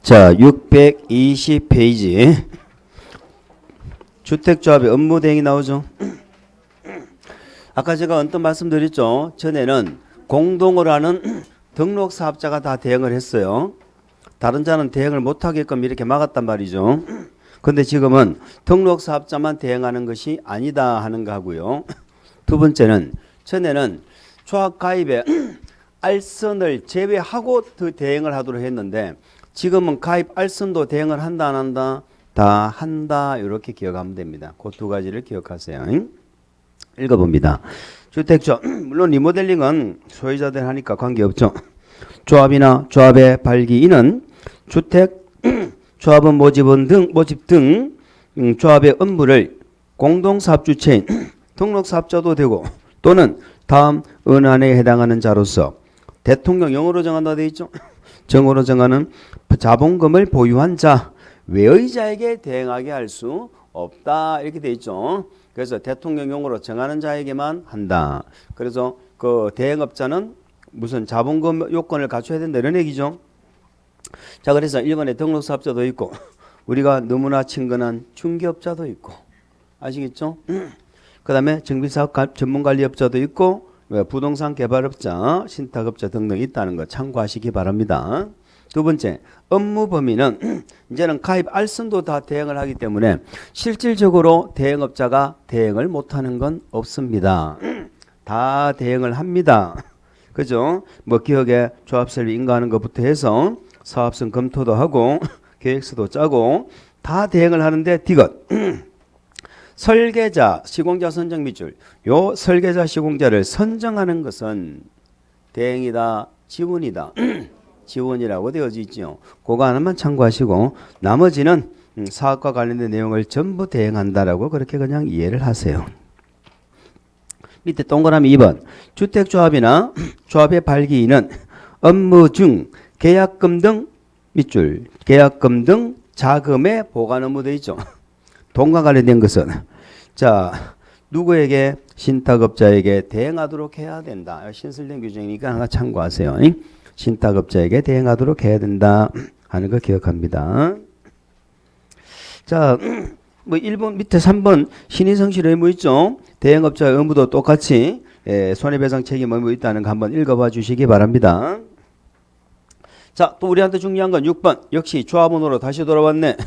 자, 620페이지. 주택조합의 업무 대행이 나오죠. 아까 제가 언뜻 말씀드렸죠. 전에는 공동으로 하는 등록사업자가 다 대행을 했어요. 다른 자는 대행을 못하게끔 이렇게 막았단 말이죠. 근데 지금은 등록사업자만 대행하는 것이 아니다 하는 거 하고요. 두 번째는 전에는 조합 가입에 알선을 제외하고 대행을 하도록 했는데 지금은 가입 알선도 대행을 한다 안 한다? 다 한다. 이렇게 기억하면 됩니다. 그 두 가지를 기억하세요. 읽어봅니다. 주택조합 물론 리모델링은 소유자들 하니까 관계없죠. 조합이나 조합의 발기인은 주택 조합원 모집 등 조합의 업무를 공동사업 주체인 등록사업자도 되고 또는 다음 은안에 해당하는 자로서 대통령 영어로 정한다 되어 있죠. 정으로 정하는 자본금을 보유한 자 외의 자에게 대행하게 할 수 없다 이렇게 되어 있죠. 그래서 대통령령으로 정하는 자에게만 한다. 그래서 그 대행업자는 무슨 자본금 요건을 갖춰야 된다 이런 얘기죠. 자, 그래서 일본에 등록사업자도 있고 우리가 너무나 친근한 중개업자도 있고 아시겠죠? 그 다음에 정비사업 전문관리업자도 있고 부동산 개발업자, 신탁업자 등등 있다는 거 참고하시기 바랍니다. 두 번째, 업무 범위는 이제는 가입 알선도 다 대행을 하기 때문에 실질적으로 대행업자가 대행을 못하는 건 없습니다. 다 대행을 합니다. 그죠? 뭐 기업의 조합설비 인가하는 것부터 해서 사업성 검토도 하고 계획서도 짜고 다 대행을 하는데 디귿 설계자, 시공자 선정 밑줄. 요 설계자, 시공자를 선정하는 것은 대행이다, 지원이다. 지원이라고 되어져 있죠. 그거 하나만 참고하시고 나머지는 사업과 관련된 내용을 전부 대행한다라고 그렇게 그냥 이해를 하세요. 밑에 동그라미 2번. 주택조합이나 조합의 발기인은 업무 중 계약금 등 밑줄, 계약금 등 자금의 보관 업무 되어 있죠. 돈과 관련된 것은 자 누구에게 신탁업자에게 대행하도록 해야 된다. 신설된 규정이니까 하나 참고하세요. 신탁업자에게 대행하도록 해야 된다 하는 거 기억합니다. 자, 뭐 1번 밑에 3번 신의성실 의무 있죠. 대행업자의 의무도 똑같이 손해배상 책임 의무 있다는 거 한번 읽어봐 주시기 바랍니다. 자, 또 우리한테 중요한 건 6번. 역시 조합원으로 다시 돌아왔네.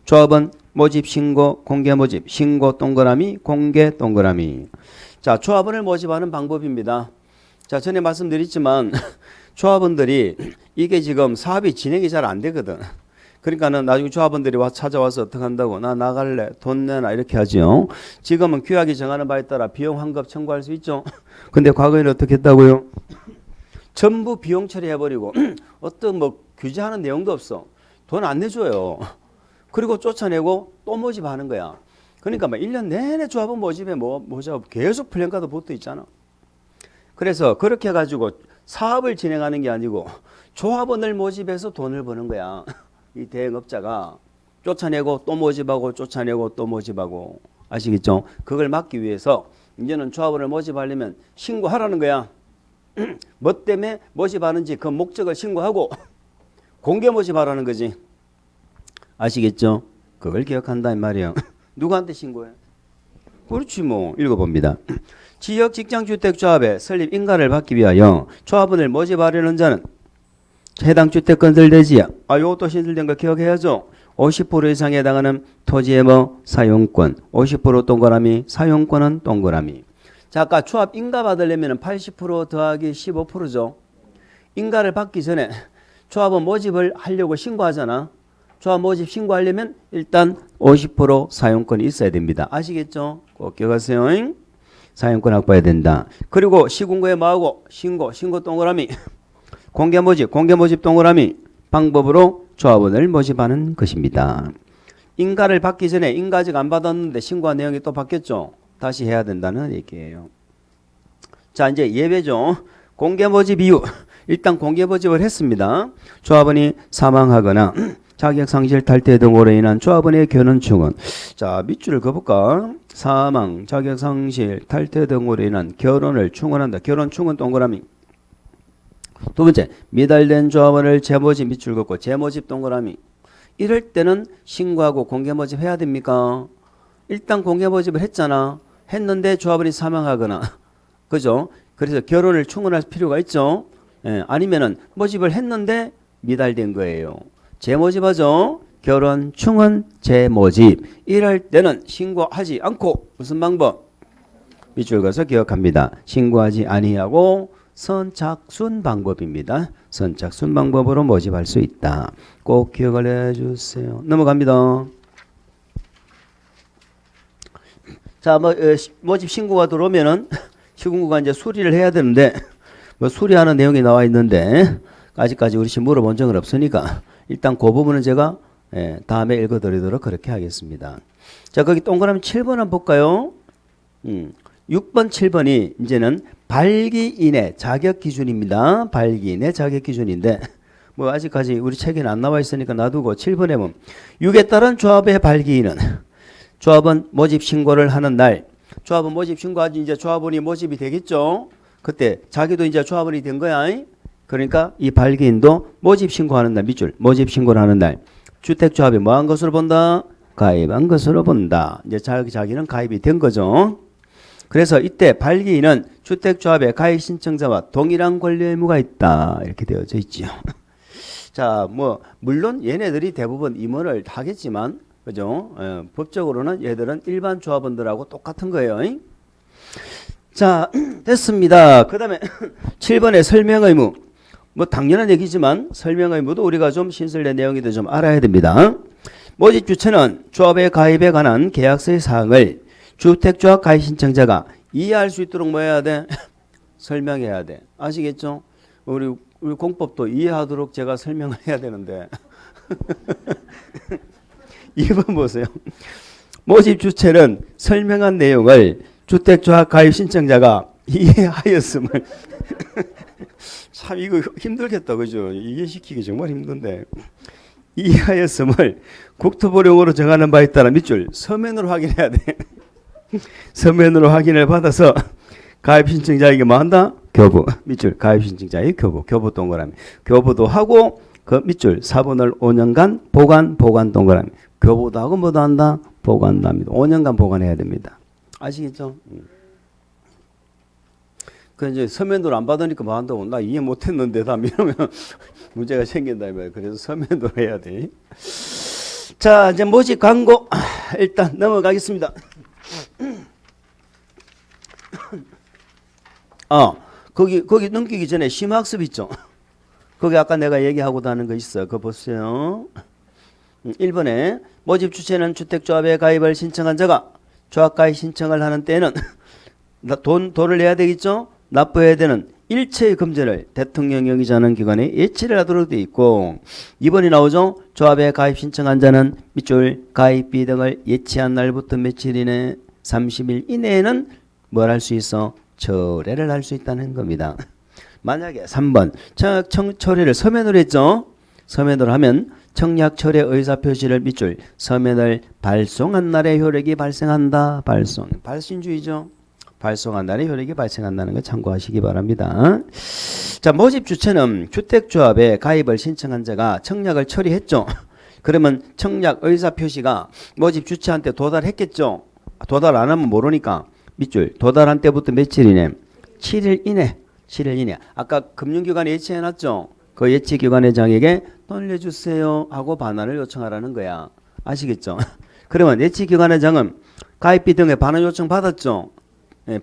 조합원 모집 신고 공개 모집 신고 동그라미 공개 동그라미. 자, 조합원을 모집하는 방법입니다. 자, 전에 말씀드렸지만 조합원들이 이게 지금 사업이 진행이 잘 안 되거든. 그러니까는 나중에 조합원들이 찾아와서 어떻게 한다고 나 나갈래 돈 내놔 이렇게 하죠. 지금은 규약이 정하는 바에 따라 비용 환급 청구할 수 있죠. 근데 과거에는 어떻게 했다고요? 전부 비용 처리해버리고 어떤 뭐 규제하는 내용도 없어. 돈 안 내줘요. 그리고 쫓아내고 또 모집하는 거야. 그러니까 막 1년 내내 조합원 모집에 모집 계속 플랜카드 붙어 있잖아. 그래서 그렇게 해가지고 사업을 진행하는 게 아니고 조합원을 모집해서 돈을 버는 거야. 이 대행업자가 쫓아내고 또 모집하고 쫓아내고 또 모집하고 아시겠죠? 그걸 막기 위해서 이제는 조합원을 모집하려면 신고하라는 거야. 뭐 때문에 모집하는지 그 목적을 신고하고 공개 모집하라는 거지. 아시겠죠? 그걸 기억한다 이 말이에요. 누구한테 신고해? 그렇지 뭐. 읽어봅니다. 지역 직장주택조합의 설립 인가를 받기 위하여 조합원을 모집하려는 자는 해당 주택 건설대지야. 요것도 신설된 거 기억해야죠. 50% 이상에 해당하는 토지의 사용권. 50% 동그라미 사용권은 동그라미. 자, 아까 조합 인가 받으려면 80% 더하기 15%죠. 인가를 받기 전에 조합원 모집을 하려고 신고하잖아. 조합 모집 신고하려면 일단 50% 사용권이 있어야 됩니다. 아시겠죠? 꼭 기억하세요. 사용권 확보해야 된다. 그리고 시군구에 뭐하고 신고 동그라미 공개 모집 동그라미 방법으로 조합원을 모집하는 것입니다. 인가를 받기 전에 인가 아직 안 받았는데 신고한 내용이 또 바뀌었죠. 다시 해야 된다는 얘기예요. 자, 이제 예외죠. 공개 모집 이유. 일단 공개 모집을 했습니다. 조합원이 사망하거나 자격 상실 탈퇴 등으로 인한 조합원의 결혼 충원. 자, 밑줄을 그어볼까? 사망, 자격 상실, 탈퇴 등으로 인한 결혼을 충원한다. 결혼 충원 동그라미. 두 번째, 미달된 조합원을 재모집 밑줄 긋고 재모집 동그라미. 이럴 때는 신고하고 공개 모집 해야 됩니까? 일단 공개 모집을 했잖아. 했는데 조합원이 사망하거나, 그죠? 그래서 결혼을 충원할 필요가 있죠. 예, 아니면은 모집을 했는데 미달된 거예요. 재모집하죠. 결혼 충원 재모집. 이럴 때는 신고하지 않고 무슨 방법? 밑줄 그어서 기억합니다. 신고하지 아니하고 선착순 방법입니다. 선착순 방법으로 모집할 수 있다. 꼭 기억을 해주세요. 넘어갑니다. 자, 모집 신고가 들어오면은 시군구가 이제 수리를 해야 되는데 뭐 수리하는 내용이 나와 있는데 아직까지 우리 씨 물어본 적은 없으니까 일단 그 부분은 제가 다음에 읽어드리도록 그렇게 하겠습니다. 자, 거기 동그라미 7번 한번 볼까요? 6번, 7번이 이제는 발기인의 자격 기준입니다. 발기인의 자격 기준인데 뭐 아직까지 우리 책에는 안 나와 있으니까 놔두고 7번에 보면 6에 따른 조합의 발기인은 조합원 모집 신고를 하는 날, 조합원 모집 신고하지 이제 조합원이 모집이 되겠죠. 그때 자기도 이제 조합원이 된 거야. 그러니까 이 발기인도 모집 신고하는 날, 밑줄 모집 신고를 하는 날, 주택조합이 뭐한 것으로 본다? 가입한 것으로 본다. 이제 자기는 가입이 된 거죠. 그래서 이때 발기인은 주택조합의 가입 신청자와 동일한 권리 의무가 있다. 이렇게 되어져 있죠. 자, 뭐 물론 얘네들이 대부분 임원을 하겠지만, 그죠? 법적으로는 얘들은 일반 조합원들하고 똑같은 거예요. 자, 됐습니다. 그 다음에 7번의 설명 의무. 뭐 당연한 얘기지만 설명 의무도 우리가 좀 신설된 내용이도 좀 알아야 됩니다. 모집 주체는 조합의 가입에 관한 계약서의 사항을 주택조합 가입 신청자가 이해할 수 있도록 뭐 해야 돼? 설명해야 돼. 아시겠죠? 우리 공법도 이해하도록 제가 설명을 해야 되는데 2번 보세요. 모집 주체는 설명한 내용을 주택조합 가입 신청자가 이해하였음을 참 이거 힘들겠다, 그죠? 이해시키기 정말 힘든데 이해하였음을 국토부령으로 정하는 바에 따라 밑줄 서면으로 확인해야 돼. 서면으로 확인을 받아서 가입 신청자에게 뭐 한다? 교부. 밑줄 가입 신청자의 교부. 교부 동그라미. 교부도 하고 그 밑줄 4번을 5년간 보관 동그라미. 교부도 하고 뭐도 한다? 보관도 합니다. 5년간 보관해야 됩니다. 아시겠죠? 그 이제 서면으로 안 받으니까 뭐 한다고 나 이해 못했는데 다 이러면 문제가 생긴다 이 말이에요. 그래서 서면으로 해야 돼. 자, 이제 모집 광고 일단 넘어가겠습니다. 거기 넘기기 전에 심학습 있죠. 거기 아까 내가 얘기하고 다는 거 있어. 그거 보세요. 1번에 모집 주체는 주택조합에 가입을 신청한 자가 조합 가입 신청을 하는 때에는 돈을 내야 되겠죠. 납부해야 되는 일체의 금전을 대통령 영의자는 기관에 예치를 하도록 되어 있고 2번이 나오죠. 조합에 가입 신청한 자는 밑줄 가입비 등을 예치한 날부터 며칠 이내 30일 이내에는 뭘 할 수 있어? 철회를 할 수 있다는 겁니다. 만약에 3번 청약 철회를 서면으로 했죠. 서면으로 하면 청약 철회 의사표시를 밑줄 서면을 발송한 날에 효력이 발생한다. 발신주의죠. 발송한 날에 효력이 발생한다는 거 참고하시기 바랍니다. 자, 모집 주체는 주택조합에 가입을 신청한 자가 청약을 처리했죠. 그러면 청약 의사표시가 모집 주체한테 도달했겠죠. 도달 안 하면 모르니까 밑줄 도달한 때부터 며칠이네? 7일 이내. 7일 이내. 아까 금융기관에 예치해놨죠. 그 예치기관회장에게 돈 내주세요 하고 반환을 요청하라는 거야. 아시겠죠? 그러면 예치기관회장은 가입비 등의 반환 요청 받았죠.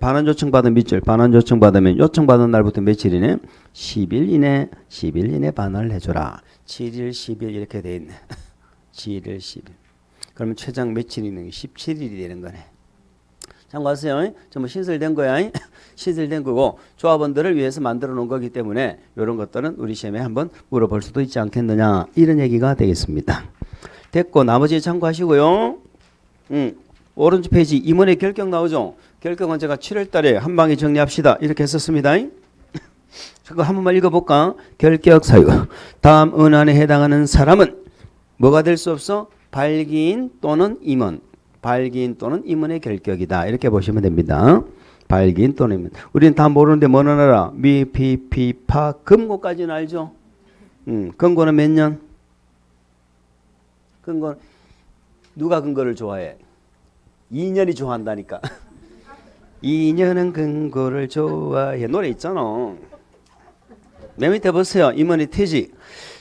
반환 요청 받은 밑줄 반환 요청 받으면 요청 받은 날부터 며칠이네? 10일 이내 10일 이내 반환을 해줘라. 7일 10일 이렇게 돼 있네. 7일 10일. 그러면 최장 며칠이 있는 게 17일이 되는 거네. 참고하세요. 전부 신설된 거야. 신설된 거고 조합원들을 위해서 만들어 놓은 거기 때문에 이런 것들은 우리 시험에 한번 물어볼 수도 있지 않겠느냐 이런 얘기가 되겠습니다. 됐고 나머지 참고하시고요. 오른쪽 페이지 임원의 결격 나오죠. 결격은 제가 7월 달에 한 방에 정리합시다 이렇게 했었습니다. 그거 한 번만 읽어볼까? 결격 사유. 다음 은안에 해당하는 사람은 뭐가 될 수 없어? 발기인 또는 임원. 발기인 또는 임원의 결격이다. 이렇게 보시면 됩니다. 발기인 또는 우리는 다 모르는데 뭐는 알아? 미, 피, 피, 파, 금고까지는 알죠? 금고는 몇 년? 금고 누가 금고를 좋아해? 2년이 좋아한다니까. 2년은 금고를 좋아해. 노래 있잖아. 맨 밑에 보세요. 임원이 퇴직.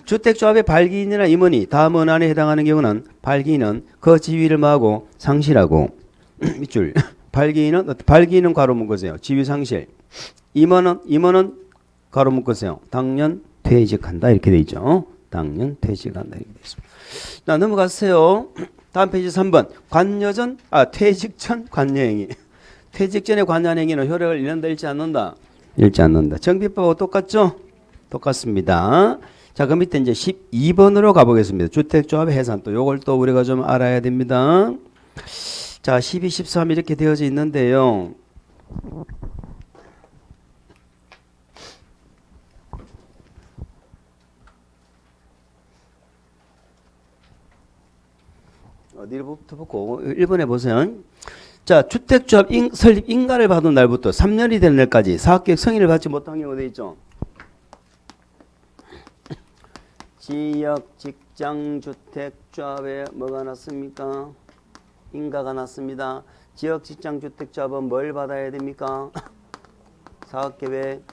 주택조합의 발기인이나 임원이 다음 원안에 해당하는 경우는 발기인은 그 지위를 뭐하고 상실하고 밑줄. 발기인은 괄호 묶으세요. 지위 상실. 임원은 괄호 묶으세요. 당년 퇴직한다 이렇게 돼 있죠. 당년 퇴직한다 이렇게 돼 있습니다. 자, 넘어가세요. 다음 페이지 3번. 퇴직 전 관여행위. 퇴직 전의 관여행위는 효력을 잃는다 잃지 않는다? 잃지 않는다. 정비법하고 똑같죠? 똑같습니다. 자, 그 밑에 이제 12번으로 가보겠습니다. 주택조합 해산. 또 요걸 또 우리가 좀 알아야 됩니다. 자, 12, 13 이렇게 되어져 있는데요. 어디부터 보고 1번에 보세요. 자, 주택조합 설립 인가를 받은 날부터 3년이 되는 날까지 사업계획 승인을 받지 못한 경우가 되어 있죠. 지역 직장 주택조합에 뭐가 났습니까? 인가가 났습니다. 지역 직장 주택조합은 뭘 받아야 됩니까? 사업계획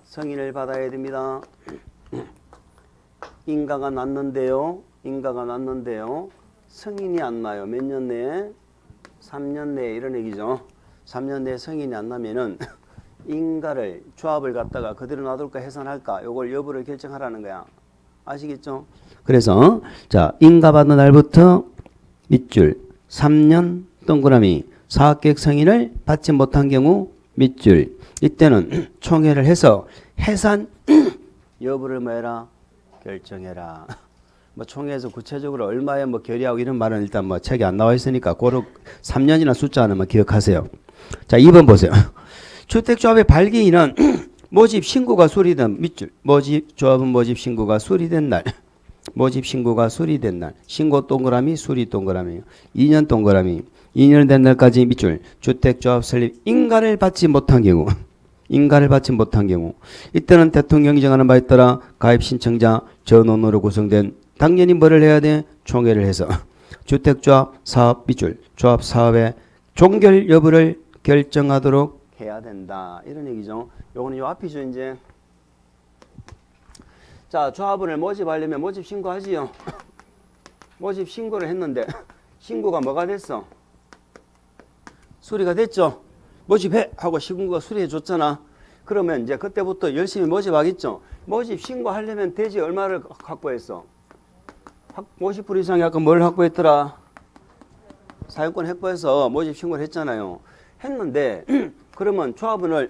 승인을 받아야 됩니다. 인가가 났는데요. 승인이 안 나요. 몇 년 내에? 3년 내에 이런 얘기죠. 3년 내에 승인이 안 나면은 인가를 조합을 갖다가 그대로 놔둘까 해산할까 요걸 여부를 결정하라는 거야. 아시겠죠? 그래서 자, 인가 받는 날부터 밑줄 3년 동그라미 사업계획 승인을 받지 못한 경우 밑줄 이때는 총회를 해서 해산 여부를 뭐해라? 결정해라. 뭐 총회에서 구체적으로 얼마에 뭐 결의하고 이런 말은 일단 뭐 책에 안 나와 있으니까 고로 3년이나 숫자 하나만 기억하세요. 자, 2번 보세요. 주택조합의 발기인은 모집 신고가 수리된 밑줄. 조합은 모집 신고가 수리된 날. 신고 동그라미 수리 동그라미 2년 동그라미 2년 된 날까지 밑줄. 주택조합 설립 인가를 받지 못한 경우 이때는 대통령이 정하는 바에 따라 가입 신청자 전원으로 구성된 당연히 뭐를 해야 돼? 총회를 해서 주택조합 사업 밑줄 조합 사업의 종결 여부를 결정하도록 해야 된다. 이런 얘기죠. 요거는 요 앞이죠, 이제. 자, 조합원을 모집하려면 모집 신고하지요. 모집 신고를 했는데 신고가 뭐가 됐어? 수리가 됐죠. 모집해 하고 신고가 수리해 줬잖아. 그러면 이제 그때부터 열심히 모집하겠죠. 모집 신고하려면 대지 얼마를 확보했어? 50% 이상이 아까 뭘 확보했더라? 사용권 확보해서 모집 신고를 했잖아요. 했는데 그러면 조합원을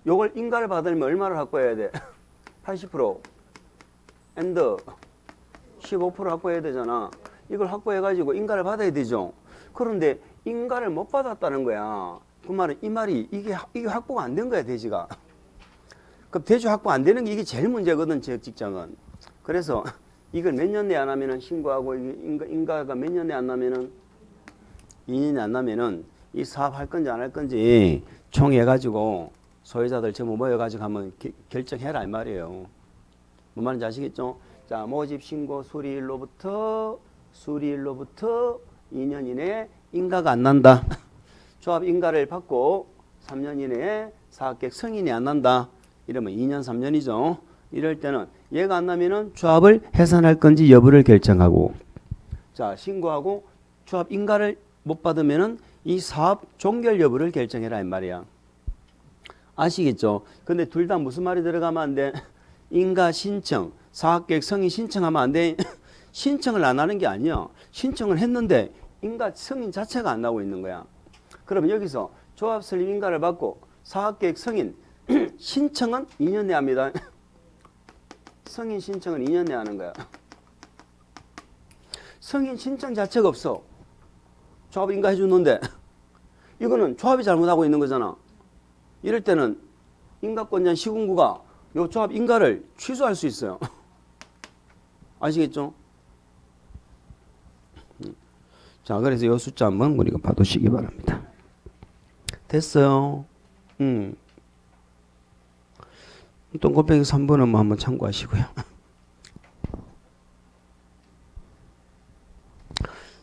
요걸 인가를 받으려면 얼마를 확보해야 돼? 80% and 15% 확보해야 되잖아. 이걸 확보해가지고 인가를 받아야 되죠. 그런데 인가를 못 받았다는 거야. 그 말은 이 말이 이게 확보가 안 된 거야, 대지가. 그럼 대지 확보 안 되는 게 이게 제일 문제거든, 지역 직장은. 그래서 이걸 몇 년 내에 안 하면은 신고하고 인가가 몇 년 내에 안 나면은 2년이 안 나면은 이 사업 할 건지 안 할 건지 총회해가지고 소유자들 전부 모여가지고 한번 결정해라 이 말이에요. 뭔 말인지 아시겠죠? 자, 모집 신고 수리일로부터 2년 이내에 인가가 안 난다. 조합 인가를 받고 3년 이내에 사업계획 승인이 안 난다. 이러면 2년 3년이죠. 이럴 때는 얘가 안 나면은 조합을 해산할 건지 여부를 결정하고, 자, 신고하고 조합 인가를 못 받으면은 이 사업 종결 여부를 결정해라 이 말이야. 아시겠죠? 근데 둘 다 무슨 말이 들어가면 안 돼? 인가 신청, 사업계획 승인 신청하면 안 돼. 신청을 안 하는 게 아니야. 신청을 했는데 인가 승인 자체가 안 나오고 있는 거야. 그러면 여기서 조합 설립 인가를 받고 사업계획 승인 신청은 2년 내에 합니다. 승인 신청은 2년 내에 하는 거야. 승인 신청 자체가 없어. 조합 인가 해주는데 이거는 조합이 잘못하고 있는 거잖아. 이럴 때는 인가권자 시군구가 요 조합 인가를 취소할 수 있어요. 아시겠죠? 자, 그래서 요 숫자 한번 우리가 봐두시기 바랍니다. 됐어요. 또 곱빼기 3번은 뭐 한번 참고하시고요.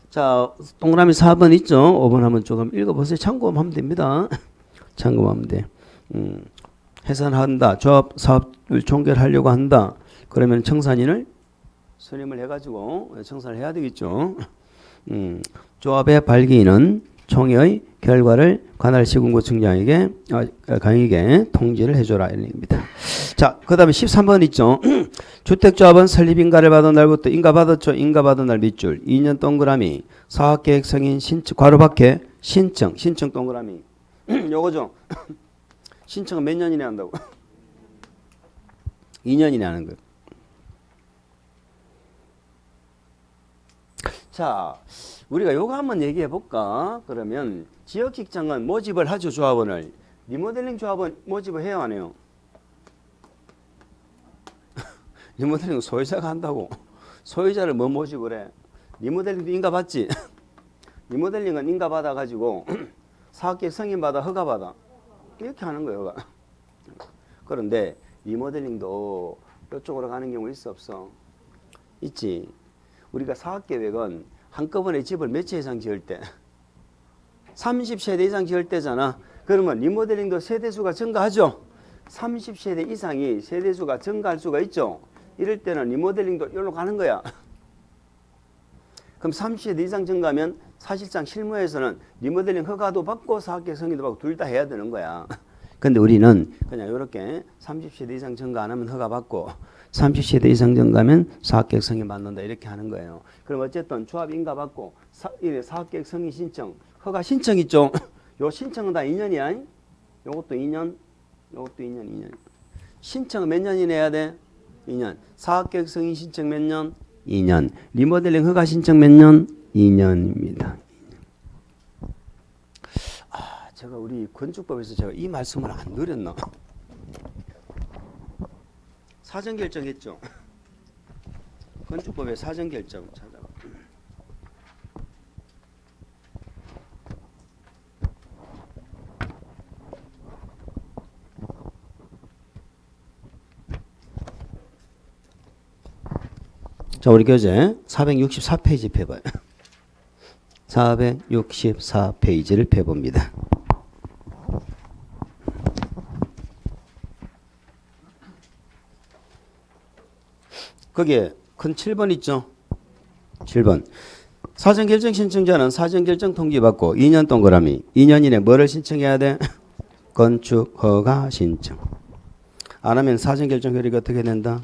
자, 동그라미 4번 있죠? 5번 한번 조금 읽어보세요. 참고하면 됩니다. 참고하면 돼. 해산한다. 조합 사업을 종결하려고 한다. 그러면 청산인을 선임을 해가지고 청산을 해야 되겠죠. 조합의 발기인은 총회의 결과를 관할 시군구청장에게 강에게 통지를 해줘라 이런 얘기입니다. 자, 그 다음에 13번 있죠. 주택조합은 설립인가를 받은 날부터 인가받았죠. 인가받은 날 밑줄 2년 동그라미 사업계획 승인 신청 괄호 밖에 신청 동그라미 요거죠. 신청은 몇 년이나 한다고? 2년이나 하는 거예요. 자, 우리가 요거 한번 얘기해 볼까? 그러면 지역직장은 모집을 하죠. 조합원을. 리모델링 조합은 모집을 해요, 안 해요? 리모델링은 소유자가 한다고. 소유자를 뭐 모집을 해? 리모델링도 인가받지? 리모델링은 인가받아가지고 사업계획 승인받아 허가받아. 이렇게 하는 거예요, 허가. 그런데 리모델링도 이쪽으로 가는 경우 있어 없어? 있지. 우리가 사업계획은 한꺼번에 집을 몇 채 이상 지을 때 30세대 이상 지을 때잖아. 그러면 리모델링도 세대수가 증가하죠. 30세대 이상이 세대수가 증가할 수가 있죠. 이럴 때는 리모델링도 여기로 가는 거야. 그럼 30세대 이상 증가하면 사실상 실무에서는 리모델링 허가도 받고 사업계획 승인도 받고 둘 다 해야 되는 거야. 근데 우리는 그냥 이렇게 30세대 이상 증가 안 하면 허가 받고 30세대 이상 증가하면 사업계획 승인 받는다 이렇게 하는 거예요. 그럼 어쨌든 조합 인가 받고 사업계획 승인 신청 허가 신청 있죠. 요 신청은 다 2년이야. 요것도 2년, 요것도 2년. 신청은 몇 년이나 해야 돼? 2년. 사업계획 승인 신청 몇 년? 2년. 리모델링 허가 신청 몇 년? 2년입니다. 제가 우리 건축법에서 제가 이 말씀을 안 드렸나? 사전결정했죠. 건축법의 사전결정 찾아봐. 자, 우리 교재 464페이지 펴봐요. 464페이지를 펴봅니다. 거기에 큰 7번 있죠. 7번. 사전결정 신청자는 사전결정 통지받고 2년 동그라미 2년 이내 뭐를 신청해야 돼? 건축허가 신청. 안 하면 사전결정 효력이 어떻게 된다?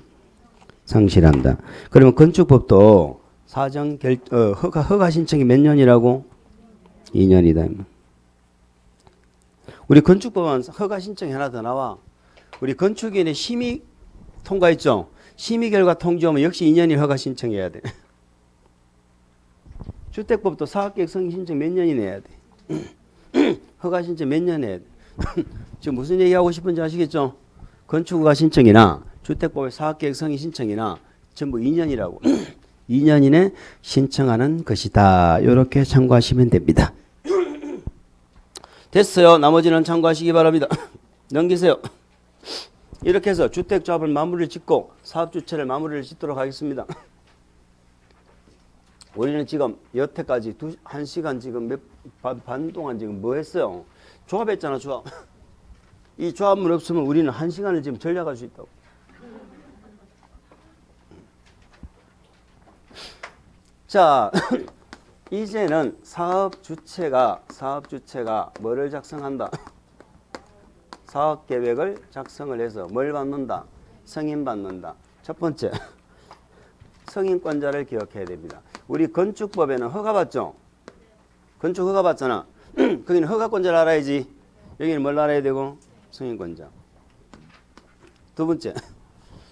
상실한다. 그러면 건축법도 허가 신청이 몇 년이라고? 2년이다. 우리 건축법은 허가 신청이 하나 더 나와. 우리 건축인의 심의 통과했죠. 심의 결과 통지하면 역시 2년이 허가 신청해야 돼. 주택법도 사업계획 승인 신청 몇 년이나 해야 돼. 허가 신청 몇 년 해야 돼. 지금 무슨 얘기하고 싶은지 아시겠죠? 건축허가 신청이나 주택법의 사업계획 승인 신청이나 전부 2년이라고. 2년 이내 신청하는 것이다. 이렇게 참고하시면 됩니다. 됐어요. 나머지는 참고하시기 바랍니다. 넘기세요. 이렇게 해서 주택조합을 마무리를 짓고 사업주체를 마무리를 짓도록 하겠습니다. 우리는 지금 여태까지 1시간 지금 반 동안 지금 뭐 했어요? 조합했잖아, 조합. 이 조합물 없으면 우리는 1시간을 지금 전략할 수 있다고. 자, 이제는 사업주체가 뭐를 작성한다? 사업계획을 작성을 해서 뭘 받는다? 승인받는다. 첫 번째, 승인권자를 기억해야 됩니다. 우리 건축법에는 허가 받죠? 건축 허가 받잖아. 거기는 허가권자를 알아야지. 여기는 뭘 알아야 되고? 승인권자. 두 번째,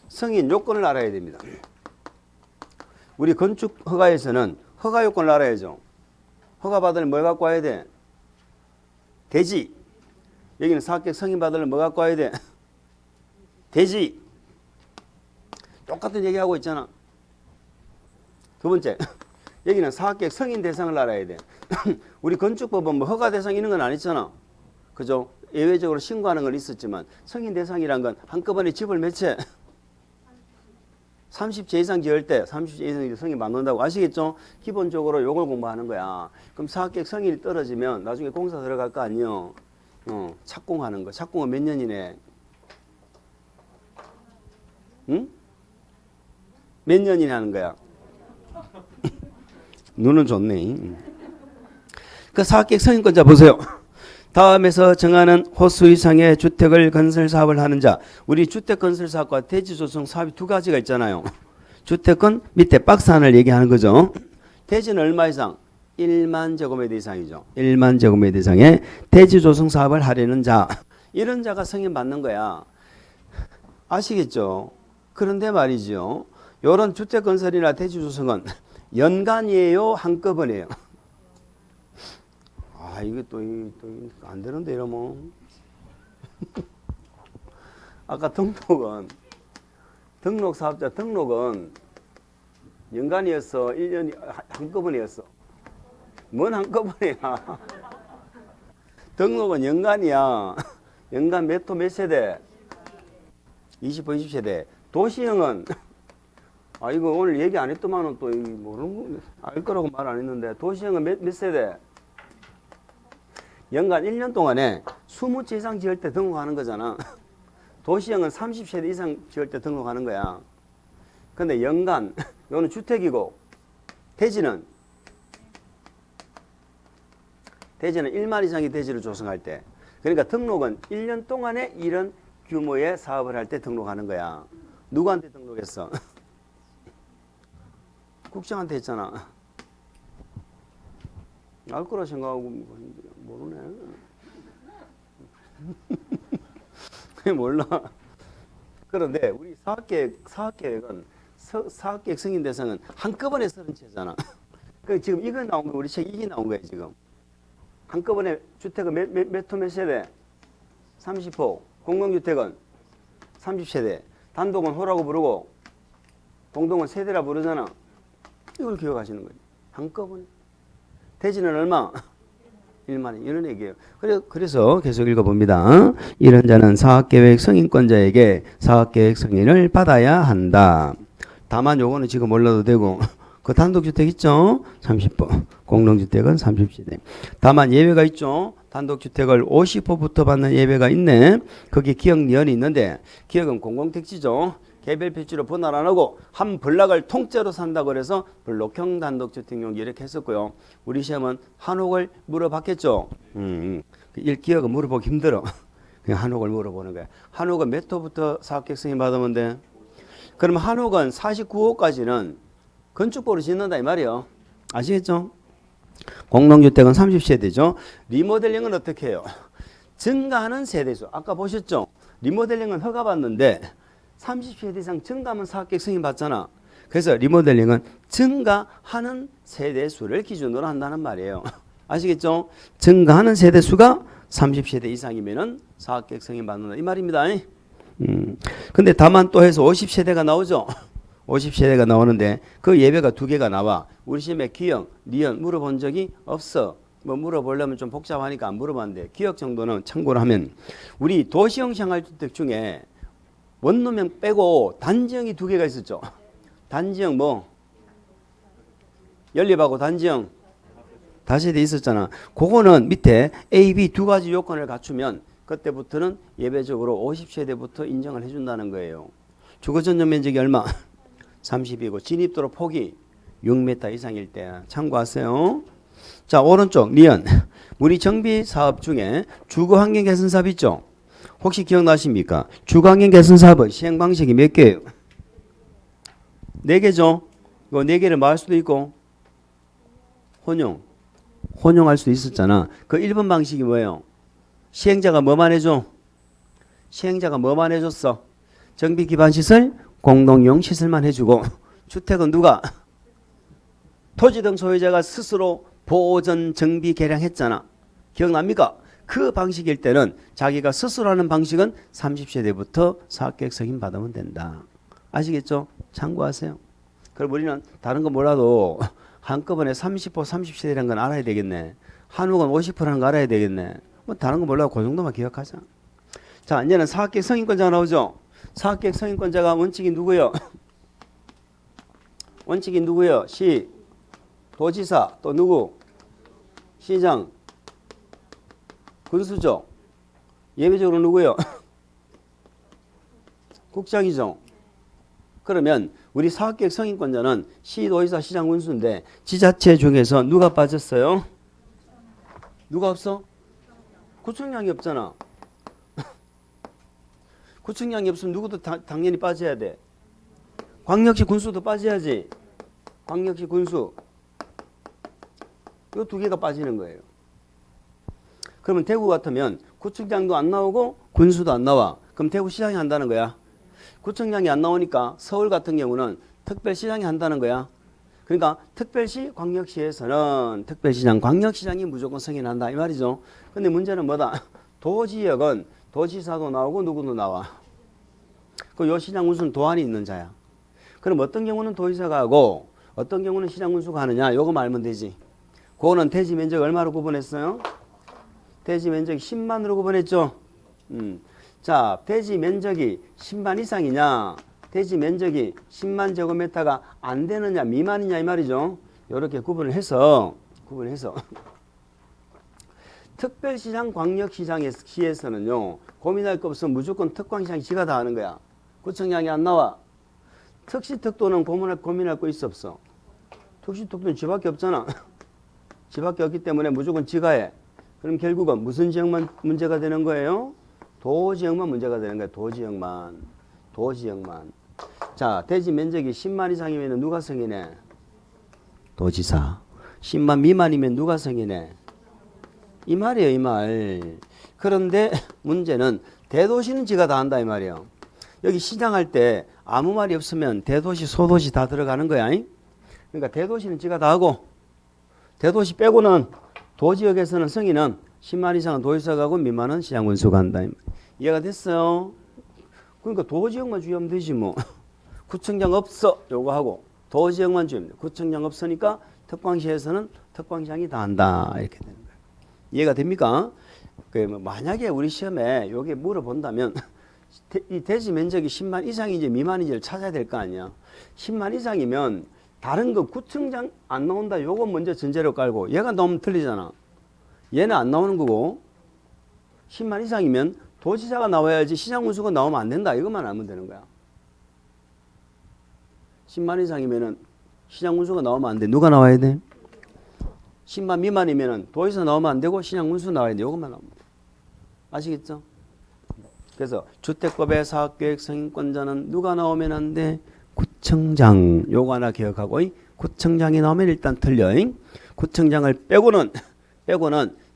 승인 요건을 알아야 됩니다. 우리 건축 허가에서는 허가 요건을 알아야죠. 허가 받으려면 뭘 갖고 와야 돼? 대지. 여기는 사업계획 승인 받으려면 뭐 갖고 와야 돼? 대지. 똑같은 얘기하고 있잖아. 두 번째, 여기는 사업계획 승인 대상을 알아야 돼. 우리 건축법은 뭐 허가 대상 있는 건 아니잖아. 그죠? 예외적으로 신고하는 건 있었지만 승인 대상이란 건 한꺼번에 집을 몇 채? 30채 이상 지을 때 30채 이상 승인 받는다고 아시겠죠? 기본적으로 요걸 공부하는 거야. 그럼 사업계획 승인이 떨어지면 나중에 공사 들어갈 거 아니요? 착공하는 거. 착공은 몇 년이네? 응? 몇 년이나 하는 거야? 눈은 좋네. 그 사업계획 승인권자 보세요. 다음에서 정하는 호수 이상의 주택을 건설 사업을 하는 자. 우리 주택 건설 사업과 대지 조성 사업이 두 가지가 있잖아요. 주택은 밑에 박스 하나를 얘기하는 거죠. 대지는 얼마 이상? 1만 제곱미터 이상이죠. 1만 제곱미터 이상의 대지 조성 사업을 하려는 자. 이런 자가 승인 받는 거야. 아시겠죠? 그런데 말이죠. 이런 주택 건설이나 대지 조성은 연간이에요, 한꺼번이에요? 아, 이게 또 안 되는데 이러면. 아까 등록 사업자 등록은 연간이었어, 1년이 한꺼번이었어. 뭔 한꺼번이야? 등록은 연간이야. 연간 몇 호 몇 세대? 20호 20세대. 도시형은 아, 이거 오늘 얘기 안 했더만은 또 모르는 거 알 거라고 말 안 했는데 도시형은 몇 세대? 연간 1년 동안에 20채 이상 지을 때 등록하는 거잖아. 도시형은 30세대 이상 지을 때 등록하는 거야. 근데 연간, 이거는 주택이고, 대지는 1만 이상의 대지를 조성할 때. 그러니까 등록은 1년 동안에 이런 규모의 사업을 할 때 등록하는 거야. 누구한테 등록했어? 국장한테 했잖아. 알 거라 생각하고 모르네. 몰라. 그런데 우리 사업계획은 사업계획 승인 대상은 한꺼번에 서른 채잖아. 그 지금 이거 나온 거 우리 책 이게 나온 거예요 지금. 한꺼번에 주택은 몇 호 몇 세대? 30호. 공동주택은 30세대. 단독은 호라고 부르고 공동은 세대라 부르잖아. 이걸 기억하시는 거예요. 한꺼번에. 대지는 얼마? 1만 원. 이런 얘기예요. 그래서 계속 읽어봅니다. 이런 자는 사업계획 승인권자에게 사업계획 승인을 받아야 한다. 다만 요거는 지금 몰라도 되고 그 단독주택 있죠? 30호. 공동주택은 30세대. 다만 예외가 있죠? 단독주택을 50호부터 받는 예외가 있네. 거기 기억 니언이 있는데 기억은 공공택지죠. 개별 필지로 분할 안 하고 한 블락을 통째로 산다고 그래서 블록형 단독주택용 이렇게 했었고요. 우리 시험은 한옥을 물어봤겠죠. 기억은 물어보기 힘들어. 그냥 한옥을 물어보는 거야. 한옥은 몇 호부터 사업계획 승인 받으면 돼? 그럼 한옥은 49호까지는 건축법으로 짓는다 이 말이에요. 아시겠죠? 공동주택은 30세대죠. 리모델링은 어떻게 해요? 증가하는 세대수. 아까 보셨죠? 리모델링은 허가받는데 30세대 이상 증가하면 사업계획 승인 받잖아. 그래서 리모델링은 증가하는 세대수를 기준으로 한다는 말이에요. 아시겠죠? 증가하는 세대수가 30세대 이상이면은 사업계획 승인 받는다 이 말입니다. 근데 다만 또 해서 50세대가 나오죠. 50세대가 나오는데 그 예배가 두 개가 나와. 우리 시험에 기억, 니은 물어본 적이 없어. 뭐 물어보려면 좀 복잡하니까 안 물어봤는데 기억 정도는 참고로 하면 우리 도시형 생활주택 중에 원룸형 빼고 단지형이 두 개가 있었죠. 단지형 뭐? 연립하고 단지형 다세대 있었잖아. 그거는 밑에 A, B 두 가지 요건을 갖추면 그때부터는 예외적으로 50세대부터 인정을 해준다는 거예요. 주거 전용 면적이 얼마? 30이고 진입도로 폭이 6m 이상일 때 참고하세요. 자, 오른쪽 니은. 우리 정비 사업 중에 주거 환경 개선 사업 있죠? 혹시 기억나십니까? 주거 환경 개선 사업은 시행 방식이 몇 개예요? 4개죠? 이거 4개를 뭐 할 수도 있고 혼용할 수도 있었잖아. 그 1번 방식이 뭐예요? 시행자가 뭐만 해줘? 시행자가 뭐만 해줬어? 정비 기반 시설, 공동용 시설만 해주고 주택은 누가? 토지 등 소유자가 스스로 보존 정비 개량했잖아. 기억납니까? 그 방식일 때는 자기가 스스로 하는 방식은 30세대부터 사업계획 승인 받으면 된다. 아시겠죠? 참고하세요. 그럼 우리는 다른 거 몰라도 한꺼번에 30호 30세대라는 건 알아야 되겠네. 한옥은 50호라는 거 알아야 되겠네. 뭐 다른 거 몰라도 그 정도만 기억하자. 자, 이제는 사학계획 성인권자가 나오죠. 사학계획 성인권자가 원칙이 누구요? 원칙이 누구요? 시, 도지사, 또 누구? 시장, 군수죠. 예외적으로 누구요? 국장이죠. 그러면 우리 사학계획 성인권자는 시, 도지사, 시장, 군수인데 지자체 중에서 누가 빠졌어요? 누가 없어? 구청장이 없잖아. 구청장이 없으면 누구도 당연히 빠져야 돼. 광역시 군수도 빠져야지. 광역시 군수. 이 두 개가 빠지는 거예요. 그러면 대구 같으면 구청장도 안 나오고 군수도 안 나와. 그럼 대구시장이 한다는 거야. 구청장이 안 나오니까 서울 같은 경우는 특별시장이 한다는 거야. 그러니까 특별시, 광역시에서는 특별시장, 광역시장이 무조건 승인한다 이 말이죠. 근데 문제는 뭐다? 도지역은 도지사도 나오고 누구도 나와. 그 요 시장 군수는 도안이 있는 자야. 그럼 어떤 경우는 도지사가 하고 어떤 경우는 시장 군수가 하느냐? 요거 알면 되지. 그거는 대지 면적 얼마로 구분했어요? 대지 면적이 10만으로 구분했죠. 자, 대지 면적이 10만 이상이냐? 대지 면적이 10만 제곱미터가 안 되느냐, 미만이냐 이 말이죠. 이렇게 구분을 해서 특별시장, 광역시장에서는요 고민할 거 없으면 무조건 특광시장이 지가 다 하는 거야. 구청장이 안 나와. 특시특도는 고민할 거 있어 없어? 특시특도는 지밖에 없잖아. 지밖에 없기 때문에 무조건 지가 해. 그럼 결국은 무슨 지역만 문제가 되는 거예요? 도지역만 문제가 되는 거예요. 도지역만. 자, 대지 면적이 10만 이상이면 누가 승인해? 도지사. 10만 미만이면 누가 승인해? 이 말이에요, 이 말. 그런데 문제는 대도시는 지가 다 한다 이 말이에요. 여기 시장할 때 아무 말이 없으면 대도시, 소도시 다 들어가는 거야. 그러니까 대도시는 지가 다 하고 대도시 빼고는 도지역에서는 승인은 10만 이상은 도지사가 하고 미만은 시장군수가 한다. 이해가 됐어요? 그러니까 도지역만 주의하면 되지 뭐. 구청장 없어 요거 하고 도지역만 주의하면 돼. 구청장 없으니까 특광시에서는 특광시장이 다 한다 이렇게 되는 거예요. 이해가 됩니까? 만약에 우리 시험에 요게 물어본다면 이 대지 면적이 10만 이상인지 미만인지를 찾아야 될 거 아니야. 10만 이상이면 다른 거 구청장 안 나온다 요거 먼저 전제로 깔고 얘가 너무 틀리잖아. 얘는 안 나오는 거고 10만 이상이면 도지사가 나와야지 시장군수가 나오면 안 된다 이것만 알면 되는 거야. 10만 이상이면은 시장군수가 나오면 안 돼. 누가 나와야 돼? 10만 미만이면은 도지사 나오면 안 되고 시장군수 나와야 돼. 이것만 나오면 돼. 아시겠죠? 그래서 주택법의 사업계획 승인권자는 누가 나오면 안 돼? 구청장. 요거 하나 기억하고 구청장이 나오면 일단 틀려. 구청장을 빼고는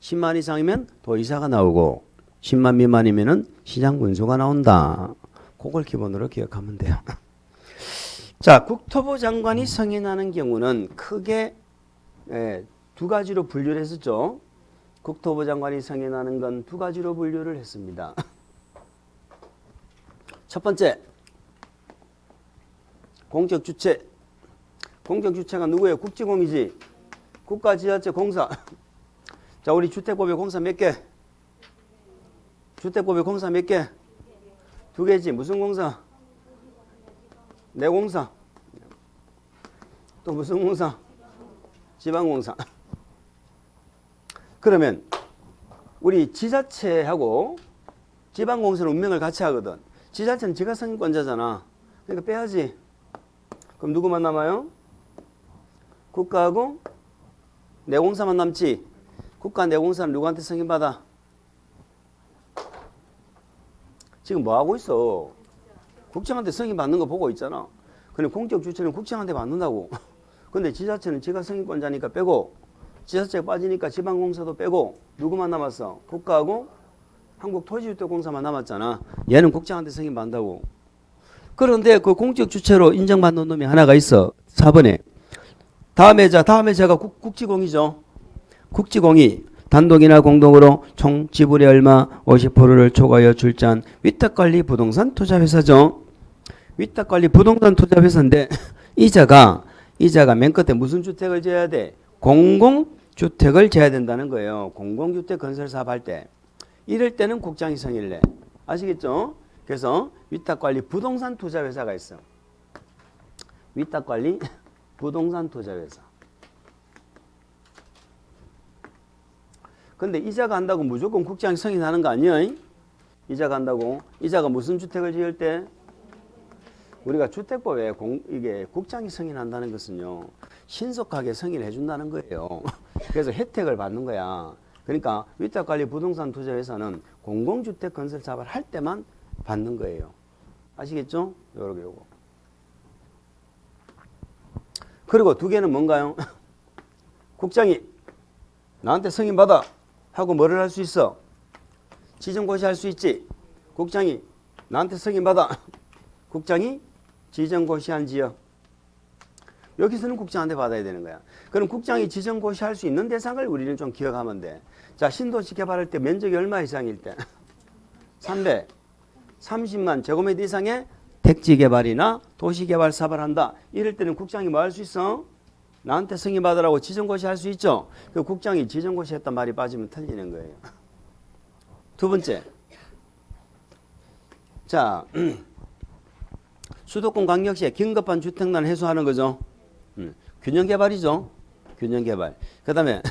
10만 이상이면 도지사가 나오고 10만 미만이면은 시장군수가 나온다. 그걸 기본으로 기억하면 돼요. 자, 국토부 장관이 승인하는 경우는 크게 두 가지로 분류를 했었죠. 국토부 장관이 승인하는 건 두 가지로 분류를 했습니다. 첫 번째, 공적 주체. 공적 주체가 누구예요? 국지공이지. 국가지자체공사. 자, 우리 주택법에 공사 몇 개? 주택법에 공사 몇 개? 두 개지. 무슨 공사? 내공사. 또 무슨 공사? 지방공사. 그러면 우리 지자체하고 지방공사는 운명을 같이 하거든. 지자체는 지가 승인권자잖아. 그러니까 빼야지. 그럼 누구만 남아요? 국가하고 내공사만 남지. 국가 내공사는 누구한테 승인받아? 지금 뭐 하고 있어? 국장한테 승인받는 거 보고 있잖아. 근데 공적 주체는 국장한테 받는다고. 근데 지자체는 지가 승인권자니까 빼고 지자체가 빠지니까 지방공사도 빼고 누구만 남았어? 국가하고 한국토지주택공사만 남았잖아. 얘는 국장한테 승인받는다고. 그런데 그 공적 주체로 인정받는 놈이 하나가 있어. 4번에. 다음에 자가 국지공이죠. 국지공이 단독이나 공동으로 총 지분의 얼마 50%를 초과하여 출자한 위탁관리 부동산 투자회사죠. 위탁관리 부동산 투자회사인데 이자가 맨 끝에 무슨 주택을 지어야 돼? 공공주택을 지어야 된다는 거예요. 공공주택 건설 사업할 때. 이럴 때는 국장이 승인을 내. 아시겠죠? 그래서 위탁관리 부동산 투자회사가 있어. 위탁관리 부동산 투자회사. 근데 이자가 한다고 무조건 국장이 승인하는 거 아니야? 이자가 한다고. 이자가 무슨 주택을 지을 때? 우리가 주택법에 이게 국장이 승인한다는 것은요, 신속하게 승인을 해준다는 거예요. 그래서 혜택을 받는 거야. 그러니까 위탁관리 부동산 투자회사는 공공주택 건설 사업을 할 때만 받는 거예요. 아시겠죠? 요거. 그리고 두 개는 뭔가요? 국장이 나한테 승인받아 하고 뭐를 할 수 있어? 지정고시 할 수 있지. 국장이 나한테 승인받아. 국장이 지정고시한 지역. 여기서는 국장한테 받아야 되는 거야. 그럼 국장이 지정고시할 수 있는 대상을 우리는 좀 기억하면 돼. 자, 신도시 개발할 때 면적이 얼마 이상일 때? 330만 제곱미터 이상의 택지 개발이나 도시 개발 사업을 한다. 이럴 때는 국장이 뭐 할 수 있어? 나한테 승인받으라고 지정고시 할 수 있죠. 그 국장이 지정고시 했단 말이 빠지면 틀리는 거예요. 두 번째. 자, 수도권 광역시에 긴급한 주택난 해소하는 거죠. 균형개발이죠. 균형개발. 그 다음에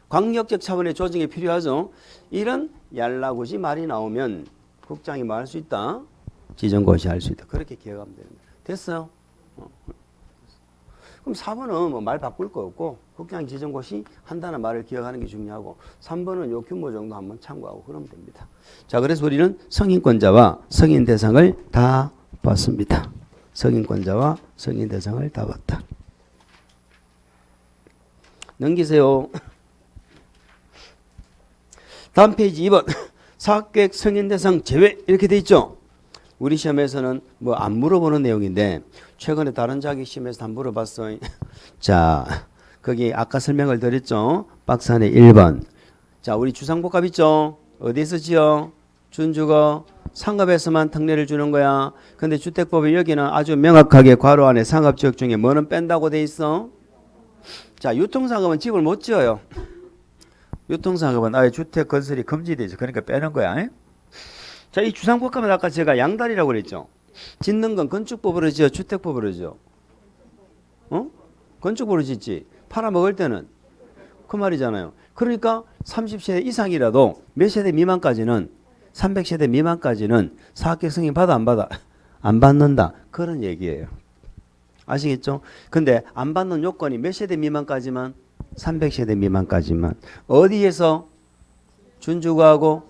광역적 차원의 조정이 필요하죠. 이런 얄라구지 말이 나오면 국장이 뭐 할 수 있다? 지정고시 할 수 있다. 그렇게 기억하면 되는 거예요. 됐어요? 그럼 4번은 뭐 말 바꿀 거 없고 국장 지정고시 한다는 말을 기억하는 게 중요하고 3번은 요 규모 정도 한번 참고하고 그러면 됩니다. 자, 그래서 우리는 성인권자와 성인 대상을 다 봤습니다. 성인권자와 성인 대상을 다 봤다. 넘기세요. 다음 페이지 2번. 사학계획 성인 대상 제외 이렇게 돼 있죠. 우리 시험에서는 뭐 안 물어보는 내용인데 최근에 다른 자기 시험에서 다 물어봤어. 자, 거기 아까 설명을 드렸죠. 박스 안에 1번. 자, 우리 주상복합 있죠. 어디서 지어? 준주거 상업에서만 특례를 주는 거야. 근데 주택법이 여기는 아주 명확하게 괄호 안에 상업지역 중에 뭐는 뺀다고 돼 있어? 자, 유통상업은 집을 못 지어요. 유통상업은 아예 주택 건설이 금지되죠. 그러니까 빼는 거야. 자, 이 주상복합은 아까 제가 양다리라고 그랬죠. 짓는 건 건축법으로 지어, 주택법으로 지어. 건축법으로 짓지. 팔아먹을 때는 그 말이잖아요. 그러니까 30세대 이상이라도 몇 세대 미만까지는 300세대 미만까지는 사학계획 승인 받아 안 받아? 안 받는다. 그런 얘기예요. 아시겠죠? 근데 안 받는 요건이 몇 세대 미만까지만? 300세대 미만까지만. 어디에서? 준주거하고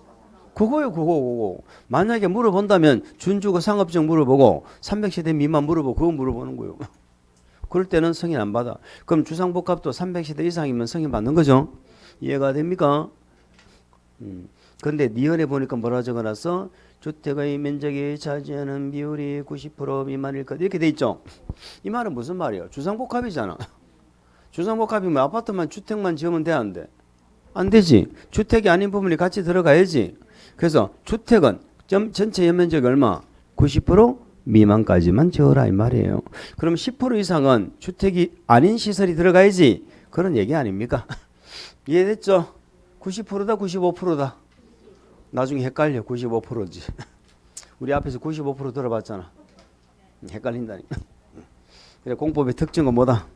그거. 만약에 물어본다면 준주거 상업지역 물어보고 300세대 미만 물어보고 그거 물어보는 거예요. 그럴 때는 승인 안 받아. 그럼 주상복합도 300세대 이상이면 승인 받는 거죠. 이해가 됩니까? 근데 니은에 보니까 뭐라 적어놨어? 주택의 면적이 차지하는 비율이 90% 미만일 것 이렇게 돼 있죠. 이 말은 무슨 말이에요? 주상복합이잖아. 주상복합이면 아파트만 주택만 지으면 돼 안 돼? 안 되지. 주택이 아닌 부분이 같이 들어가야지. 그래서 주택은 전체 연면적이 얼마? 90% 미만까지만 지어라 이 말이에요. 그럼 10% 이상은 주택이 아닌 시설이 들어가야지. 그런 얘기 아닙니까? 이해됐죠? 90%다 95%다. 나중에 헷갈려. 95%지. 우리 앞에서 95% 들어봤잖아. 헷갈린다니까. 그래, 공법의 특징은 뭐다?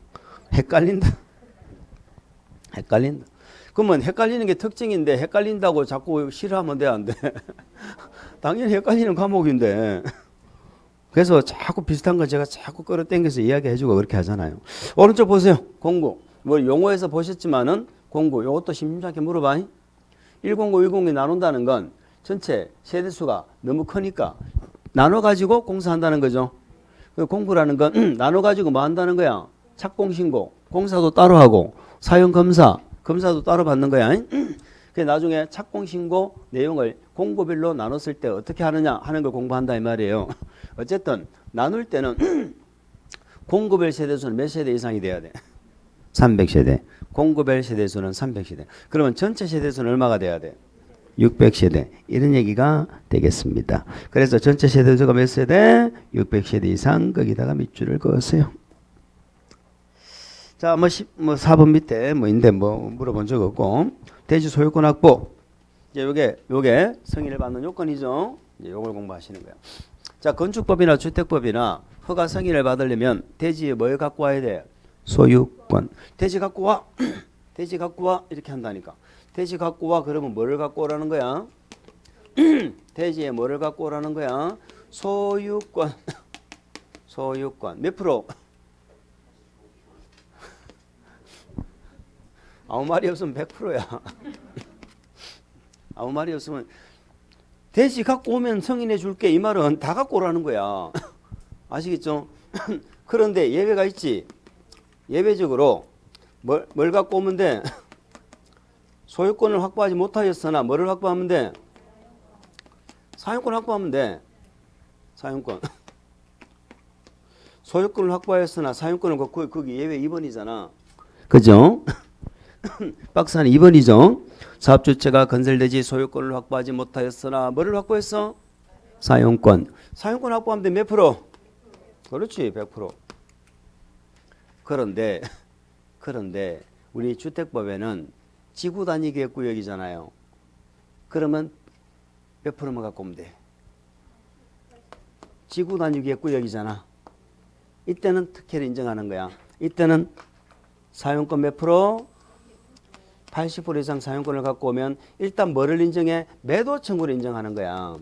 헷갈린다. 그러면 헷갈리는 게 특징인데 헷갈린다고 자꾸 싫어하면 돼, 안 돼? 당연히 헷갈리는 과목인데. 그래서 자꾸 비슷한 거 제가 자꾸 끌어당겨서 이야기해주고 그렇게 하잖아요. 오른쪽 보세요. 공구. 뭐 용어에서 보셨지만은 공구. 이것도 심심찮게 물어봐. 109, 102 나눈다는 건 전체 세대수가 너무 크니까 나눠가지고 공사한다는 거죠. 공구라는 건 나눠가지고 뭐 한다는 거야? 착공신고, 공사도 따로 하고 사용검사, 검사도 따로 받는 거야. 그래서 나중에 착공신고 내용을 공구별로 나눴을 때 어떻게 하느냐 하는 걸 공부한다 이 말이에요. 어쨌든 나눌 때는 공구별 세대수는 몇 세대 이상이 돼야 돼? 300세대. 공구별 세대수는 300세대. 그러면 전체 세대수는 얼마가 돼야 돼? 600세대. 이런 얘기가 되겠습니다. 그래서 전체 세대수가 몇 세대? 600세대 이상 거기다가 밑줄을 그었어요. 자, 뭐 4번 밑에 뭐인데 뭐 물어본 적 없고 대지 소유권 확보. 이제 요게 승인을 받는 요건이죠. 이제 요걸 공부하시는 거예요. 자, 건축법이나 주택법이나 허가 승인을 받으려면 대지에 뭘 갖고 와야 돼? 소유권. 대지 갖고 와. 대지 갖고 와. 이렇게 한다니까. 대지 갖고 와. 그러면 뭐를 갖고 오라는 거야? 대지에 뭐를 갖고 오라는 거야? 소유권. 소유권. 몇 프로? 아무 말이 없으면 100%야. 아무 말이 없으면 대지 갖고 오면 승인해 줄게. 이 말은 다 갖고 오라는 거야. 아시겠죠? 그런데 예외가 있지. 예외적으로 뭘 갖고 오면 돼? 소유권을 확보하지 못하였으나 뭐를 확보하면 돼? 사용권 확보하면 돼. 사용권. 소유권을 확보하였으나 사용권을 거기 예외 2번이잖아. 그죠? 박스 안에 2번이죠. 사업주체가 건설대지 소유권을 확보하지 못하였으나 뭐를 확보했어? 사용권. 사용권 확보하면 돼. 몇 프로? 그렇지. 100%. 그런데 우리 주택법에는 지구단위계획구역이잖아요. 그러면 몇 프로만 갖고 오면 돼? 지구단위계획구역이잖아. 이때는 특혜를 인정하는 거야. 이때는 사용권 몇 프로? 80% 이상 사용권을 갖고 오면 일단 뭐를 인정해? 매도 청구를 인정하는 거야.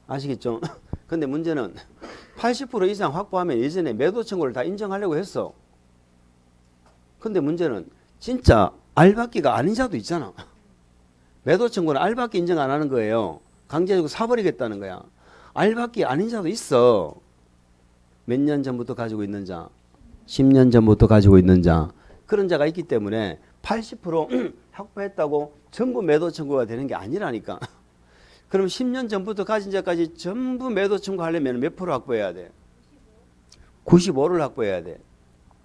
아시겠죠? 근데 문제는 80% 이상 확보하면 예전에 매도 청구를 다 인정하려고 했어. 근데 문제는 진짜 알박기가 아닌 자도 있잖아. 매도 청구는 알박기 인정 안 하는 거예요. 강제적으로 사버리겠다는 거야. 알박기 아닌 자도 있어. 몇 년 전부터 가지고 있는 자, 10년 전부터 가지고 있는 자, 그런 자가 있기 때문에 80% 확보했다고 전부 매도 청구가 되는 게 아니라니까. 그럼 10년 전부터 가진 자까지 전부 매도 청구하려면 몇 프로 확보해야 돼? 95를 확보해야 돼.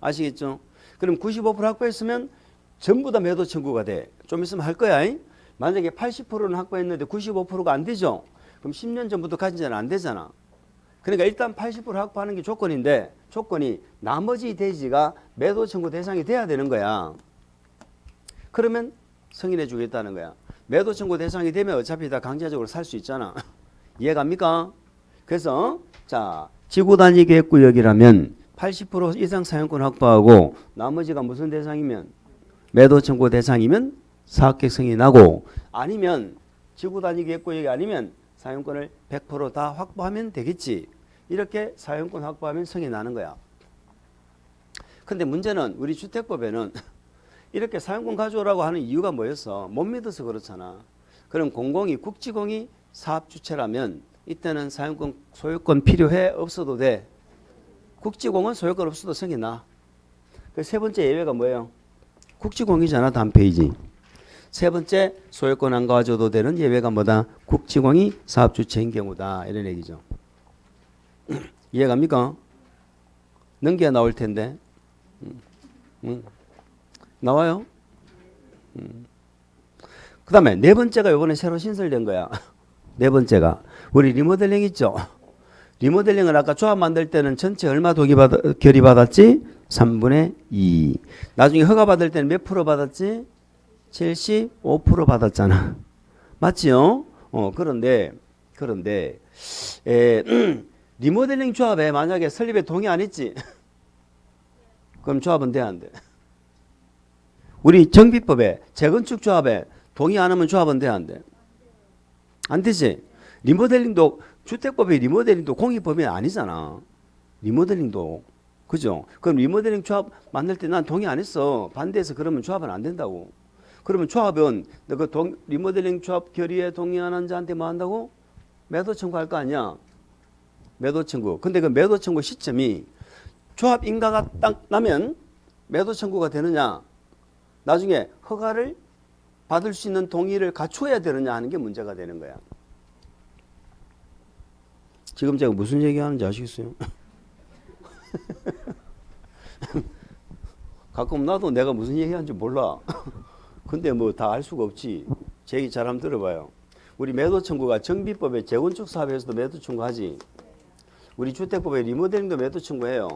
아시겠죠? 그럼 95% 확보했으면 전부 다 매도 청구가 돼. 좀 있으면 할 거야. 만약에 80%는 확보했는데 95%가 안 되죠? 그럼 10년 전부터 가진 자는 안 되잖아. 그러니까 일단 80% 확보하는 게 조건인데 조건이 나머지 대지가 매도 청구 대상이 돼야 되는 거야. 그러면 승인해 주겠다는 거야. 매도 청구 대상이 되면 어차피 다 강제적으로 살 수 있잖아. 이해갑니까? 그래서 자, 지구단위 계획구역이라면 80% 이상 사용권 확보하고 나머지가 무슨 대상이면 매도 청구 대상이면 사업계획 승인하고 아니면 지구단위 계획구역이 아니면 사용권을 100% 다 확보하면 되겠지. 이렇게 사용권 확보하면 승인하는 거야. 근데 문제는 우리 주택법에는 이렇게 사용권 가져오라고 하는 이유가 뭐였어? 못 믿어서 그렇잖아. 그럼 공공이 국지공이 사업주체라면 이때는 사용권 소유권 필요해? 없어도 돼? 국지공은 소유권 없어도 승인나. 그 세 번째 예외가 뭐예요? 국지공이잖아. 다음 페이지. 세 번째 소유권 안 가져도 되는 예외가 뭐다? 국지공이 사업주체인 경우다. 이런 얘기죠. 이해갑니까? 넘겨야 나올 텐데. 나와요? 그 다음에 네 번째가 이번에 새로 신설된 거야. 네 번째가 우리 리모델링 있죠? 리모델링을 아까 조합 만들 때는 전체 얼마 결의 받았지? 3분의 2. 나중에 허가 받을 때는 몇 프로 받았지? 75% 받았잖아. 맞지요? 그런데 리모델링 조합에 만약에 설립에 동의 안 했지? 그럼 조합은 돼, 안 돼? 우리 정비법에 재건축 조합에 동의 안 하면 조합은 돼, 안 돼? 안 되지? 리모델링도 주택법의 리모델링도 공익법이 아니잖아. 리모델링도. 그죠? 그럼 리모델링 조합 만들 때 난 동의 안 했어. 반대해서 그러면 조합은 안 된다고. 그러면 조합은 그 리모델링 조합 결의에 동의 안 한 자한테 뭐 한다고? 매도 청구할 거 아니야. 매도 청구. 근데 그 매도 청구 시점이 조합 인가가 딱 나면 매도 청구가 되느냐? 나중에 허가를 받을 수 있는 동의를 갖춰야 되느냐 하는 게 문제가 되는 거야. 지금 제가 무슨 얘기하는지 아시겠어요? 가끔 나도 내가 무슨 얘기하는지 몰라. 근데 뭐 다 알 수가 없지. 제 얘기 잘 한번 들어봐요. 우리 매도 청구가 정비법에 재건축 사업에서도 매도 청구하지. 우리 주택법에 리모델링도 매도 청구해요.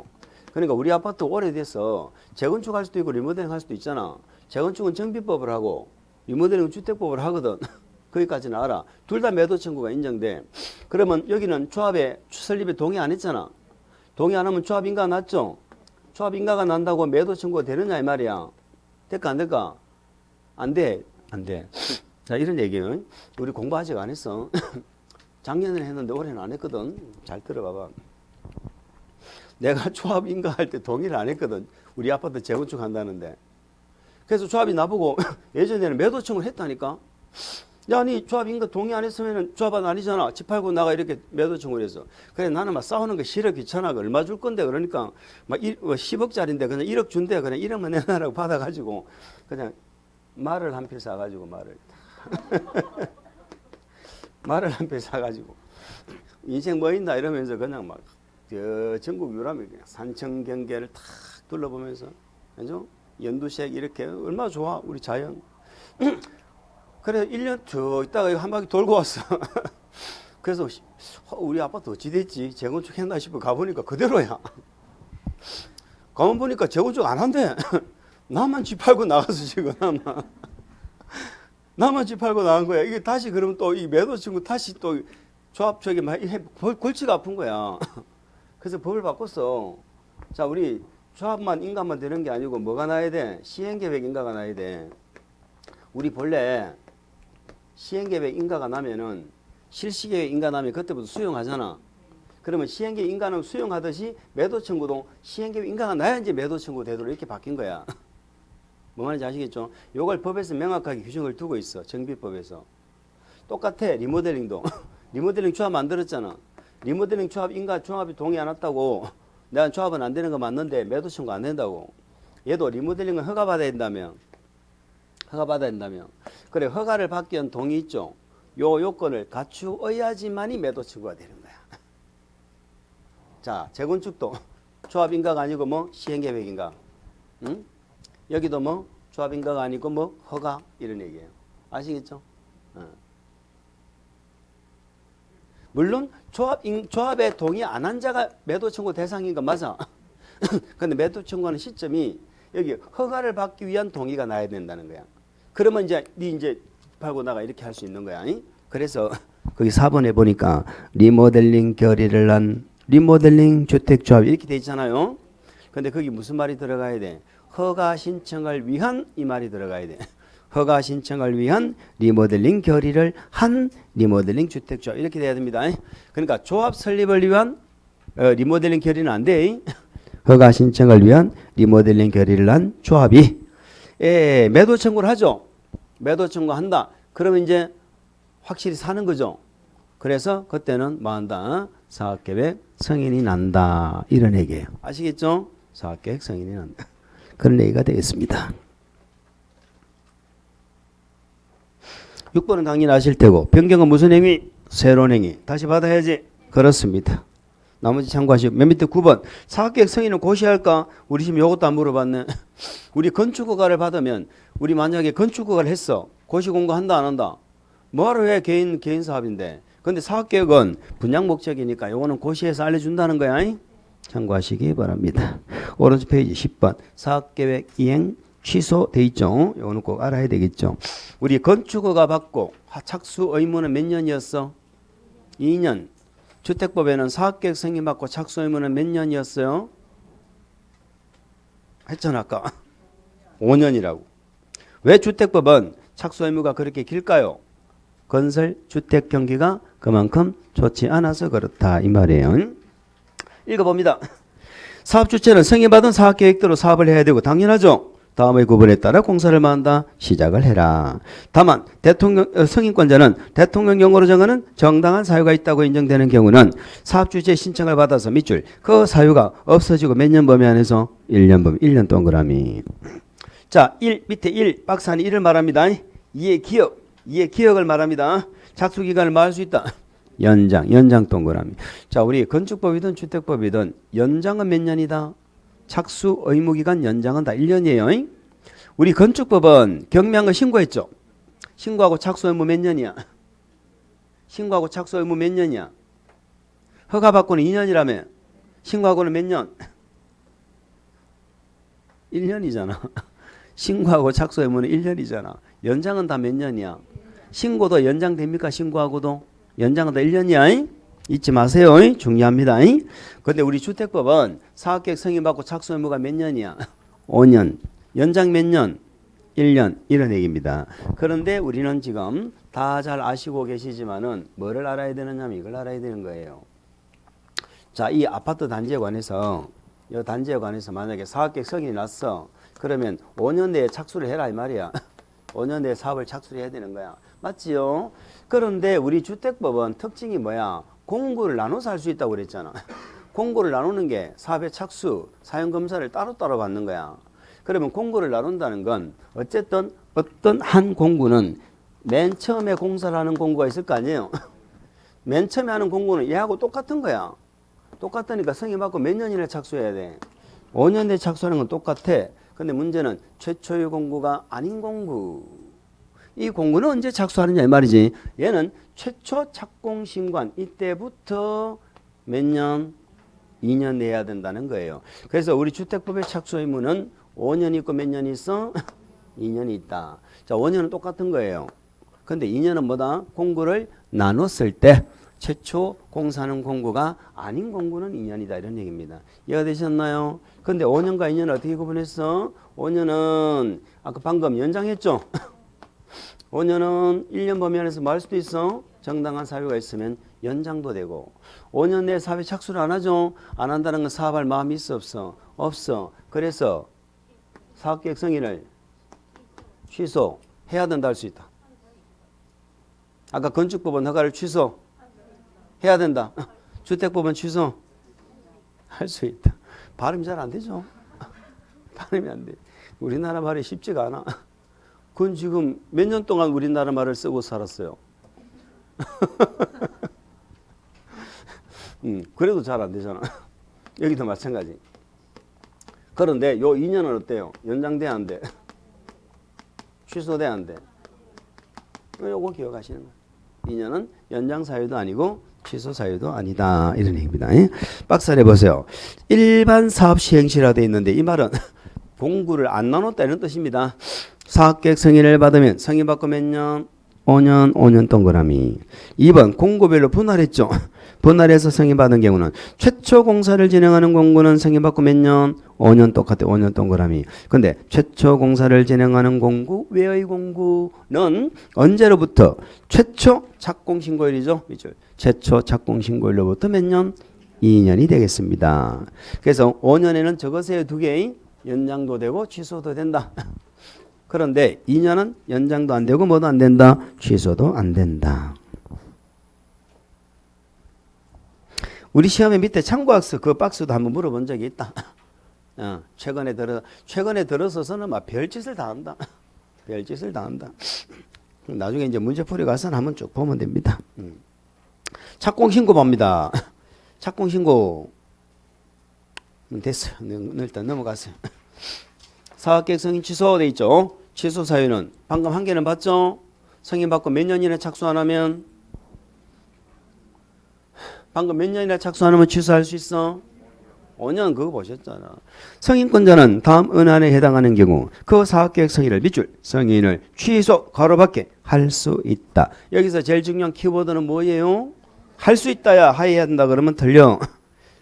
그러니까 우리 아파트 오래돼서 재건축 할 수도 있고 리모델링 할 수도 있잖아. 재건축은 정비법을 하고 리모델링 주택법을 하거든. 거기까지는 알아. 둘 다 매도 청구가 인정돼. 그러면 여기는 조합에 설립에 동의 안 했잖아. 동의 안 하면 조합 인가 났죠. 조합 인가가 난다고 매도 청구가 되느냐 이 말이야. 될까 안 될까? 안 돼. 안 돼. 자, 이런 얘기는 우리 공부 아직 안 했어. 작년에 했는데 올해는 안 했거든. 잘 들어봐봐. 내가 조합 인가할 때 동의를 안 했거든. 우리 아파트 재건축 한다는데. 그래서 조합이 나보고 예전에는 매도 청구를 했다니까. 야, 니 조합 인가 동의 안 했으면 조합은 아니잖아. 집 팔고 나가 이렇게 매도 청구를 했어. 그래, 나는 막 싸우는 거 싫어, 귀찮아. 얼마 줄 건데. 그러니까 막 10억짜리인데 그냥 1억 준대. 그냥 1억만 내놔라고 받아가지고 그냥 말을 한 필 사가지고 말을. 말을 한 필 사가지고 인생 뭐 있나 이러면서 그냥 막 저 전국 유람을 그냥 산청 경계를 탁 둘러보면서 그죠? 연두색 이렇게 얼마나 좋아 우리 자연. 그래 1년 쭉 있다가 한 바퀴 돌고 왔어. 그래서 우리 아파트 어찌 됐지 재건축 했나 싶어 가보니까 그대로야. 가만 보니까 재건축 안 한대. 나만 집 팔고 나가서 지금 나만 집 팔고 나간 거야. 이게 다시 그러면 또 이 매도 친구 다시 또 조합 저기 막 골치가 아픈 거야. 그래서 법을 바꿨어. 자, 우리 조합만 인가만 되는 게 아니고 뭐가 나야 돼? 시행계획 인가가 나야 돼. 우리 본래 시행계획 인가가 나면은 실시계획 인가 나면 그때부터 수용하잖아. 그러면 시행계획 인가는 수용하듯이 매도 청구도 시행계획 인가가 나야 이제 매도 청구 되도록 이렇게 바뀐 거야. 뭐 말인지 아시겠죠? 요걸 법에서 명확하게 규정을 두고 있어. 정비법에서. 똑같아. 리모델링도. 리모델링 조합 만들었잖아. 리모델링 조합 인가 조합이 동의 안 왔다고. 내가 조합은 안 되는 거 맞는데 매도 청구 안 된다고. 얘도 리모델링은 허가받아야 된다며. 허가받아야 된다며. 그래 허가를 받기 위한 동의 있죠. 요 요건을 갖추어야지만이 매도 청구가 되는 거야. 자, 재건축도 조합 인가가 아니고 뭐 시행계획 인가. 응? 여기도 뭐 조합 인가가 아니고 뭐 허가 이런 얘기예요. 아시겠죠? 물론 조합에 동의 안 한 자가 매도 청구 대상인 건 맞아. 근데 매도 청구하는 시점이 여기 허가를 받기 위한 동의가 나야 된다는 거야. 그러면 이제 네 이제 팔고 나가 이렇게 할 수 있는 거야. 그래서 거기 4번에 보니까 리모델링 결의를 한 리모델링 주택조합 이렇게 돼 있잖아요. 근데 거기 무슨 말이 들어가야 돼? 허가 신청을 위한 이 말이 들어가야 돼. 허가 신청을 위한 리모델링 결의를 한 리모델링 주택조합 이렇게 돼야 됩니다. 그러니까 조합 설립을 위한 리모델링 결의는 안 돼. 허가 신청을 위한 리모델링 결의를 한 조합이 매도 청구를 하죠. 매도 청구한다. 그러면 이제 확실히 사는 거죠. 그래서 그때는 뭐 한다? 사업계획 승인이 난다. 이런 얘기예요. 아시겠죠? 사업계획 승인이 난다. 그런 얘기가 되겠습니다. 6번은 당연히 아실 테고 변경은 무슨 행위? 새로운 행위. 다시 받아야지. 그렇습니다. 나머지 참고하시고 맨 밑에 9번 사업계획 승인은 고시할까? 우리 지금 이것도 안 물어봤네. 우리 건축허가를 받으면 우리 만약에 건축허가를 했어. 고시 공고한다 안 한다? 뭐하러 해? 개인 사업인데. 근데 사업계획은 분양 목적이니까 요거는 고시해서 알려준다는 거야. 참고하시기 바랍니다. 오른쪽 페이지 10번 사업계획 이행 취소돼 있죠. 요거는 꼭 알아야 되겠죠. 우리 건축허가 받고 착수 의무는 몇 년이었어? 2년. 주택법에는 사업계획 승인 받고 착수 의무는 몇 년이었어요? 했잖아 아까. 5년이라고. 왜 주택법은 착수 의무가 그렇게 길까요? 건설 주택 경기가 그만큼 좋지 않아서 그렇다 이 말이에요. 읽어봅니다. 사업 주체는 승인받은 사업 계획대로 사업을 해야 되고 당연하죠. 다음의 구분에 따라 공사를 마한다. 시작을 해라. 다만 승인권자는 대통령령으로 정하는 정당한 사유가 있다고 인정되는 경우는 사업 주체 신청을 받아서 밑줄 그 사유가 없어지고 몇 년 범위 안에서 1년 범위 1년 동그라미. 자, 1 밑에 1 박스 안에 1을 말합니다. 이해 기억을 말합니다. 착수 기간을 말할 수 있다. 연장 동그라미. 자, 우리 건축법이든 주택법이든 연장은 몇 년이다? 착수 의무 기간 연장은 다 1년이에요. 우리 건축법은 경미한 거 신고했죠. 신고하고 착수 의무 몇 년이야? 신고하고 착수 의무 몇 년이야? 허가 받고는 2년이라며. 신고하고는 몇 년? 1년이잖아. 신고하고 착수 의무는 1년이잖아. 연장은 다 몇 년이야? 신고도 연장됩니까? 신고하고도? 연장은 다 1년이야. 잊지 마세요. 중요합니다. 근데 우리 주택법은 사업계획 승인받고 착수 의무가 몇 년이야? 5년. 연장 몇 년? 1년. 이런 얘기입니다. 그런데 우리는 지금 다 잘 아시고 계시지만은 뭐를 알아야 되느냐면 이걸 알아야 되는 거예요. 자, 이 아파트 단지에 관해서 이 단지에 관해서 만약에 사업계획 승인이 났어. 그러면 5년 내에 착수를 해라 이 말이야. 5년 내에 사업을 착수를 해야 되는 거야. 맞지요? 그런데 우리 주택법은 특징이 뭐야? 공고를 나눠서 할 수 있다고 그랬잖아. 공고를 나누는 게 사업의 착수, 사용검사를 따로따로 받는 거야. 그러면 공고를 나눈다는 건 어쨌든 어떤 한 공고는 맨 처음에 공사를 하는 공고가 있을 거 아니에요. 맨 처음에 하는 공고는 얘하고 똑같은 거야. 똑같으니까 승인받고 몇 년이나 착수해야 돼? 5년 내에 착수하는 건 똑같아. 근데 문제는 최초의 공고가 아닌 공고. 이 공고는 언제 착수하느냐 이 말이지. 얘는 최초 착공신고한 이때부터 몇 년? 2년 내야 된다는 거예요. 그래서 우리 주택법의 착수 의무는 5년 있고 몇 년이 있어? 2년이 있다. 자, 5년은 똑같은 거예요. 근데 2년은 뭐다? 공고를 나눴을 때 최초 공사하는 공고가 아닌 공고는 2년이다 이런 얘기입니다. 이해가 되셨나요? 근데 5년과 2년을 어떻게 구분했어? 5년은 아까 방금 연장했죠? 5년은 1년 범위 안에서 뭐 할 수도 있어? 정당한 사유가 있으면 연장도 되고 5년 내에 사업에 착수를 안 하죠? 안 한다는 건 사업할 마음이 있어 없어? 없어. 그래서 사업계획 승인을 취소해야 된다 할 수 있다. 아까 건축법은 허가를 취소해야 된다. 주택법은 취소할 수 있다. 발음이 잘 안 되죠? 발음이 안 돼. 우리나라 말이 쉽지가 않아. 그건 지금 몇 년 동안 우리나라 말을 쓰고 살았어요. 그래도 잘 안 되잖아. 여기도 마찬가지. 그런데 요 2년은 어때요? 연장돼 안 돼? 취소돼 안 돼? 요거 기억하시는 거예요. 2년은 연장 사유도 아니고 취소 사유도 아니다. 이런 얘기입니다. 박스를 해보세요. 일반 사업 시행시라 되어 있는데 이 말은 공구를 안 나눴다 이런 뜻입니다. 사업계획 승인을 받으면 승인받고 몇 년? 5년, 5년 동그라미. 2번 공고별로 분할했죠. 분할해서 승인받은 경우는 최초 공사를 진행하는 공고는 승인받고 몇 년? 5년 똑같아. 5년 동그라미. 근데 최초 공사를 진행하는 공고, 외의 공고는 언제로부터? 최초 착공신고일이죠. 최초 착공신고일로부터 몇 년? 2년이 되겠습니다. 그래서 5년에는 적으세요. 두 개의 연장도 되고 취소도 된다. 그런데 2년은 연장도 안 되고 뭐도 안 된다? 취소도 안 된다. 우리 시험에 밑에 참고학습 그 박스도 한번 물어본 적이 있다. 최근에 들어서서는 막 별짓을 다 한다. 별짓을 다 한다. 나중에 이제 문제풀이 가서는 한번 쭉 보면 됩니다. 착공신고 봅니다. 착공신고 됐어요. 일단 넘어가세요. 사업계획 승인 취소돼 있죠. 취소 사유는 방금 한 개는 봤죠. 승인받고 몇 년이나 착수 안 하면 방금 몇 년이나 착수 안 하면 취소할 수 있어. 5년 그거 보셨잖아. 승인권자는 다음 은한에 해당하는 경우 그 사업계획 승인을 밑줄 승인을 취소 가로밖에 할 수 있다. 여기서 제일 중요한 키워드는 뭐예요? 할 수 있다야 하해야 된다 그러면 틀려.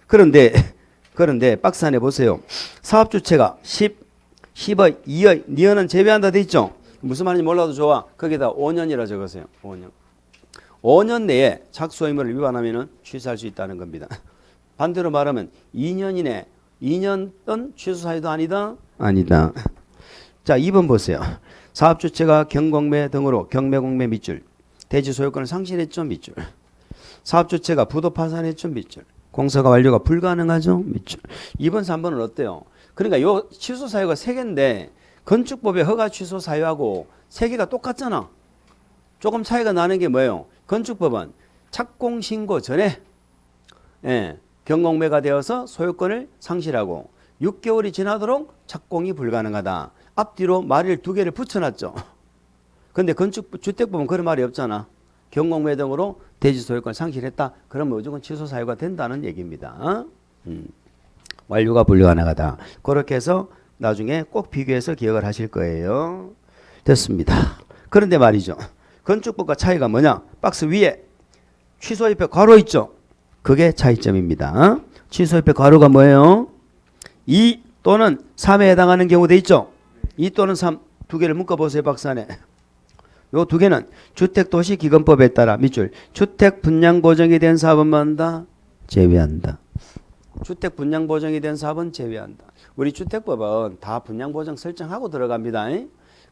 그런데 박스 안에 보세요. 사업 주체가 10의 2의 니은은 제외한다 돼 있죠. 무슨 말인지 몰라도 좋아. 거기다 5년이라 적으세요. 5년. 5년 내에 착수 의무를 위반하면 취소할 수 있다는 겁니다. 반대로 말하면 2년 이내 2년은 취소 사유도 아니다. 아니다. 자, 2번 보세요. 사업 주체가 경공매 등으로 경매공매 밑줄 대지 소유권을 상실했죠. 밑줄. 사업 주체가 부도 파산했죠. 밑줄. 공사가 완료가 불가능하죠. 밑줄. 2번 3번은 어때요? 그러니까 요 취소 사유가 3개인데 건축법의 허가 취소 사유하고 3개가 똑같잖아. 조금 차이가 나는 게 뭐예요? 건축법은 착공 신고 전에 경공매가 되어서 소유권을 상실하고 6개월이 지나도록 착공이 불가능하다. 앞뒤로 말을 2개를 붙여놨죠. 근데 주택법은 그런 말이 없잖아. 경공매 등으로 대지 소유권 상실했다. 그러면 무조건 취소 사유가 된다는 얘기입니다. 완료가 불가능하다. 그렇게 해서 나중에 꼭 비교해서 기억을 하실 거예요. 됐습니다. 그런데 말이죠. 건축법과 차이가 뭐냐? 박스 위에 취소 옆에 괄호 있죠. 그게 차이점입니다. 취소 옆에 괄호가 뭐예요? 2 또는 3에 해당하는 경우 돼 있죠. 2 또는 3 두 개를 묶어보세요. 박스 안에. 요 두 개는 주택도시기금법에 따라 밑줄 주택 분양 보정이 된 사업은 뭐한다? 제외한다. 주택 분양 보정이 된 사업은 제외한다. 우리 주택법은 다 분양 보정 설정하고 들어갑니다.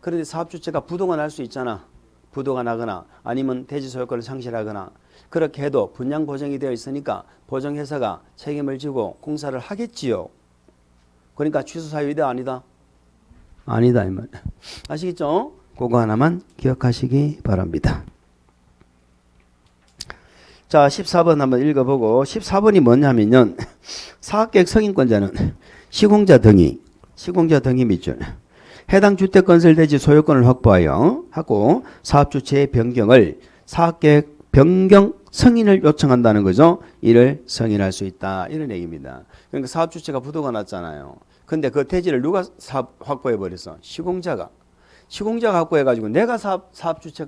그런데 사업 주체가 부도가 날 수 있잖아. 부도가 나거나 아니면 대지 소유권을 상실하거나 그렇게 해도 분양 보정이 되어 있으니까 보정회사가 책임을 지고 공사를 하겠지요. 그러니까 취소 사유이다 아니다? 아니다 이 말. 아시겠죠? 그거 하나만 기억하시기 바랍니다. 자, 14번 한번 읽어보고 14번이 뭐냐면요. 사업계획 승인권자는 시공자 등이 밑줄 해당 주택 건설 대지 소유권을 확보하여 하고 사업 주체의 변경을 사업계획 변경 승인을 요청한다는 거죠. 이를 승인할 수 있다. 이런 얘기입니다. 그러니까 사업 주체가 부도가 났잖아요. 근데 그 대지를 누가 확보해 버렸어? 시공자가 확보해 가지고 내가 사업 주체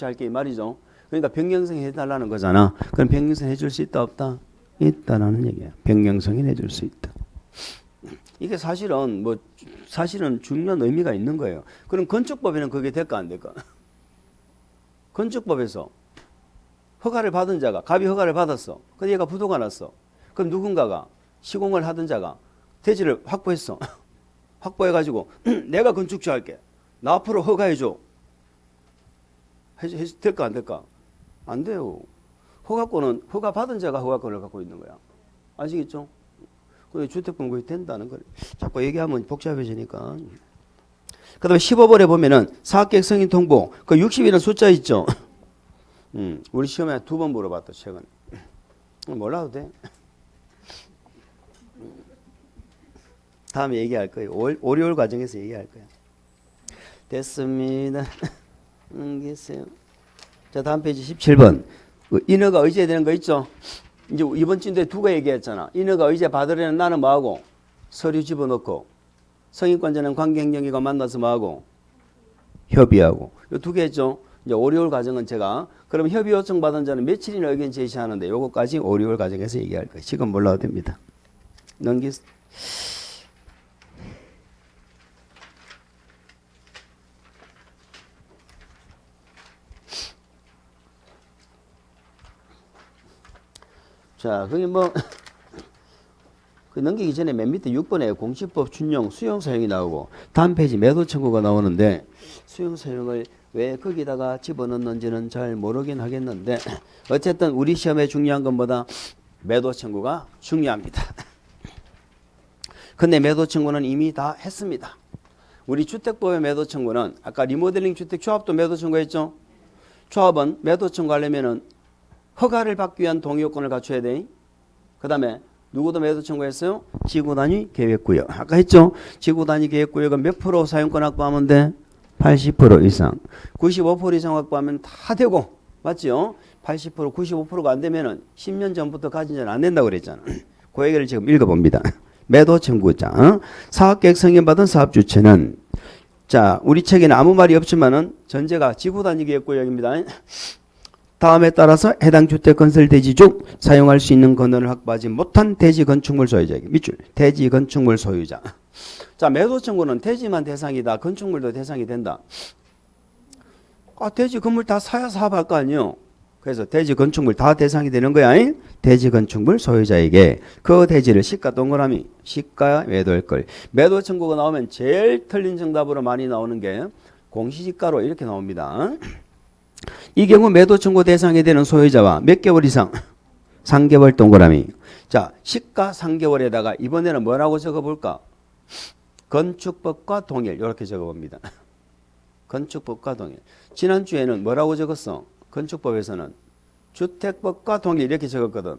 할게 이 말이죠. 그러니까 변경 승인 해달라는 거잖아. 그럼 변경 승인 해줄 수 있다 없다? 있다라는 얘기야. 변경 승인 해줄 수 있다. 이게 사실은 중요한 의미가 있는 거예요. 그럼 건축법에는 그게 될까 안 될까? 건축법에서 허가를 받은 자가 갑이 허가를 받았어. 근데 얘가 부도가 났어. 그럼 누군가가 시공을 하던 자가 대지를 확보했어. 확보해가지고 내가 건축주 할게. 나 앞으로 허가해줘. 될까 안 될까? 안 돼요. 허가권은 허가 받은 자가 허가권을 갖고 있는 거야. 아시겠죠? 근데 주택분구이 된다는 거예요. 자꾸 얘기하면 복잡해지니까. 그 다음에 15번에 보면은 사업계획 승인 통보 그 60이라는 숫자 있죠. 우리 시험에 2번 물어봤다 최근에. 몰라도 돼. 다음에 얘기할 거예요. 5개월 과정에서 얘기할 거예요. 됐습니다. 계세요. 자, 다음 페이지 17번. 인허가 의제되는 거 있죠? 이제 이번 주인데 두 개 얘기했잖아. 인허가 의제 받으려는 나는 뭐하고? 서류 집어넣고. 승인권자는 관계행정기관 만나서 뭐하고? 협의하고. 이 두 개 했죠? 이제 5개월 과정은 제가 그럼 협의 요청 받은 자는 며칠이나 의견 제시하는데 요거까지 5개월 과정에서 얘기할 거예요. 지금 몰라도 됩니다. 자, 그게 넘기기 전에 맨 밑에 6번에 공시법 준용 수용 사용이 나오고 다음 페이지 매도 청구가 나오는데 수용 사용을 왜 거기다가 집어넣는지는 잘 모르긴 하겠는데 어쨌든 우리 시험에 중요한 것보다 매도 청구가 중요합니다. 근데 매도 청구는 이미 다 했습니다. 우리 주택법의 매도 청구는 아까 리모델링 주택 조합도 매도 청구했죠. 조합은 매도 청구하려면은 허가를 받기 위한 동의요건을 갖춰야 돼. 그 다음에 누구도 매도 청구했어요? 지구단위 계획구역. 아까 했죠? 지구단위 계획구역은 몇 프로 사용권 확보하면 돼? 80% 이상. 95% 이상 확보하면 다 되고. 맞죠? 80% 95%가 안 되면은 10년 전부터 가진 자는 안 된다고 그랬잖아. 그 얘기를 지금 읽어봅니다. 매도 청구자. 사업계획 승인받은 사업주체는 자, 우리 책에는 아무 말이 없지만은 전제가 지구단위 계획구역입니다. 다음에 따라서 해당 주택 건설 대지 중 사용할 수 있는 권한을 확보하지 못한 대지 건축물 소유자에게 밑줄 대지 건축물 소유자. 자, 매도 청구는 대지만 대상이다. 건축물도 대상이 된다. 대지 건물 다 사야 사업할 거 아니에요. 그래서 대지 건축물 다 대상이 되는 거야. 대지 건축물 소유자에게 그 대지를 시가 동그라미 시가 매도할 걸. 매도 청구가 나오면 제일 틀린 정답으로 많이 나오는 게 공시지가로 이렇게 나옵니다. 이 경우 매도 청구 대상이 되는 소유자와 몇 개월 이상? 3개월 동그라미. 자, 시가 3개월에다가 이번에는 뭐라고 적어볼까? 건축법과 동일 이렇게 적어봅니다. 건축법과 동일. 지난주에는 뭐라고 적었어? 건축법에서는 주택법과 동일 이렇게 적었거든.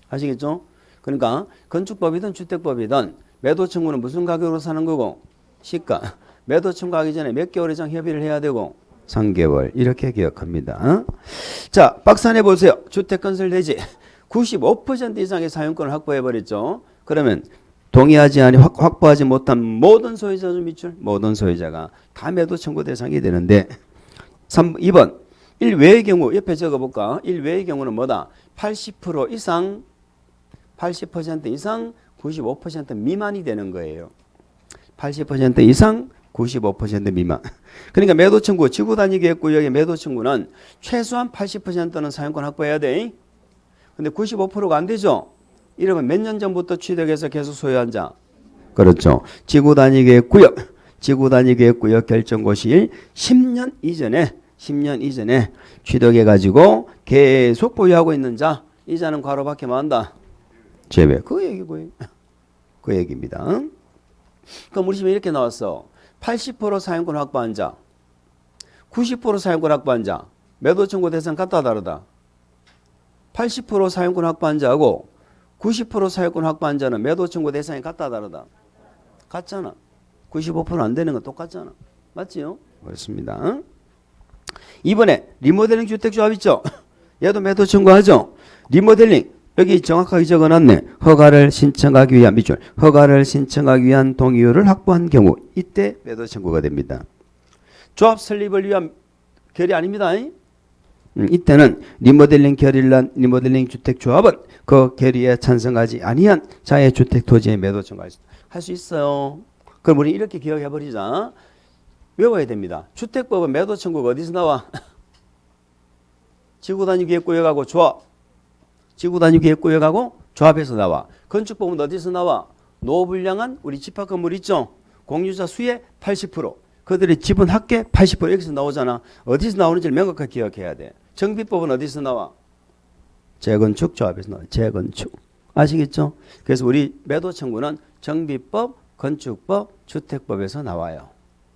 아시겠죠? 그러니까 건축법이든 주택법이든 매도 청구는 무슨 가격으로 사는 거고? 시가. 매도 청구하기 전에 몇 개월 이상 협의를 해야 되고 3개월 이렇게 기억합니다. 자, 박스 안에 보세요. 주택건설 대지 95% 이상의 사용권을 확보해버렸죠. 그러면 동의하지 아니 확보하지 못한 모든 소유자 중 밑줄 모든 소유자가 다 매도 청구 대상이 되는데 2번 1외의 경우 옆에 적어볼까? 1외의 경우는 뭐다? 80% 이상 80% 이상 95% 미만이 되는 거예요. 80% 이상 95% 미만. 그러니까 매도 청구 지구 단위 계획 구역의 매도 청구는 최소한 80%는 사용권 확보해야 돼. 근데 95%가 안 되죠. 이러면 몇 년 전부터 취득해서 계속 소유한 자. 그렇죠. 지구 단위 계획 구역. 지구 단위 계획 구역 결정고 시일 10년 이전에 취득해 가지고 계속 보유하고 있는 자. 이자는 괄호 밖에 뭐 한다? 제외. 그 얘기고요. 그 얘기입니다. 그럼 우리 집에 이렇게 나왔어. 80% 사용권 확보한 자, 90% 사용권 확보한 자, 매도 청구 대상 같다 다르다. 80% 사용권 확보한 자하고 90% 사용권 확보한 자는 매도 청구 대상이 같다 다르다. 같잖아. 95% 안 되는 건 똑같잖아. 맞지요? 그렇습니다. 이번에 리모델링 주택조합 있죠? 얘도 매도 청구하죠? 리모델링 여기 정확하게 적어놨네. 허가를 신청하기 위한 밑줄. 허가를 신청하기 위한 동의율을 확보한 경우 이때 매도 청구가 됩니다. 조합 설립을 위한 결의 아닙니다. 이때는 리모델링 결의란 리모델링 주택조합은 그 결의에 찬성하지 아니한 자의 주택 토지에 매도 청구할 수 있어요. 그럼 우리 이렇게 기억해버리자. 외워야 됩니다. 주택법은 매도 청구가 어디서 나와? 지구단위 기획구역하고 조합. 지구단위 계획구역하고 조합에서 나와. 건축법은 어디서 나와? 노불량한 우리 집합 건물 있죠? 공유자 수의 80%. 그들의 지분 합계 80% 여기서 나오잖아. 어디서 나오는지를 명확하게 기억해야 돼. 정비법은 어디서 나와? 재건축 조합에서 나와. 재건축. 아시겠죠? 그래서 우리 매도 청구는 정비법, 건축법, 주택법에서 나와요.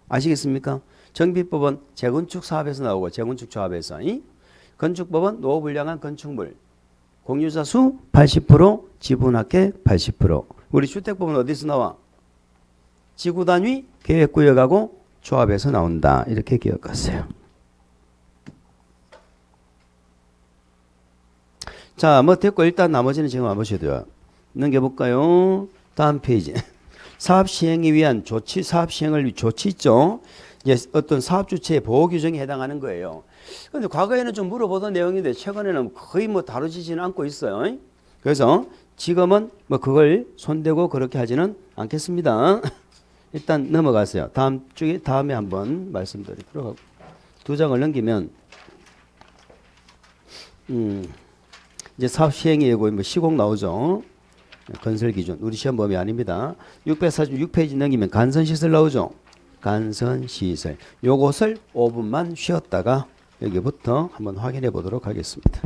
아시겠습니까? 정비법은 재건축 사업에서 나오고 재건축 조합에서. 건축법은 노불량한 건축물. 공유자 수 80%, 지분 합계 80%. 우리 주택법은 어디서 나와? 지구단위 계획구역하고 조합에서 나온다. 이렇게 기억하세요. 자, 뭐 됐고 일단 나머지는 지금 안 보셔도 돼요. 넘겨볼까요? 다음 페이지. 사업 시행을 위한 조치, 사업 시행을 위한 조치 있죠? 이제 어떤 사업 주체의 보호 규정에 해당하는 거예요. 근데 과거에는 좀 물어보던 내용인데 최근에는 거의 뭐 다루지지는 않고 있어요. 그래서 지금은 뭐 그걸 손대고 그렇게 하지는 않겠습니다. 일단 넘어가세요. 다음에 한번 말씀드리도록 하고. 두 장을 넘기면 이제 사업 시행이 되고 뭐 시공 나오죠. 건설 기준 우리 시험 범위 아닙니다. 646페이지 넘기면 간선시설 나오죠. 간선시설. 요것을 5분만 쉬었다가 여기부터 한번 확인해 보도록 하겠습니다.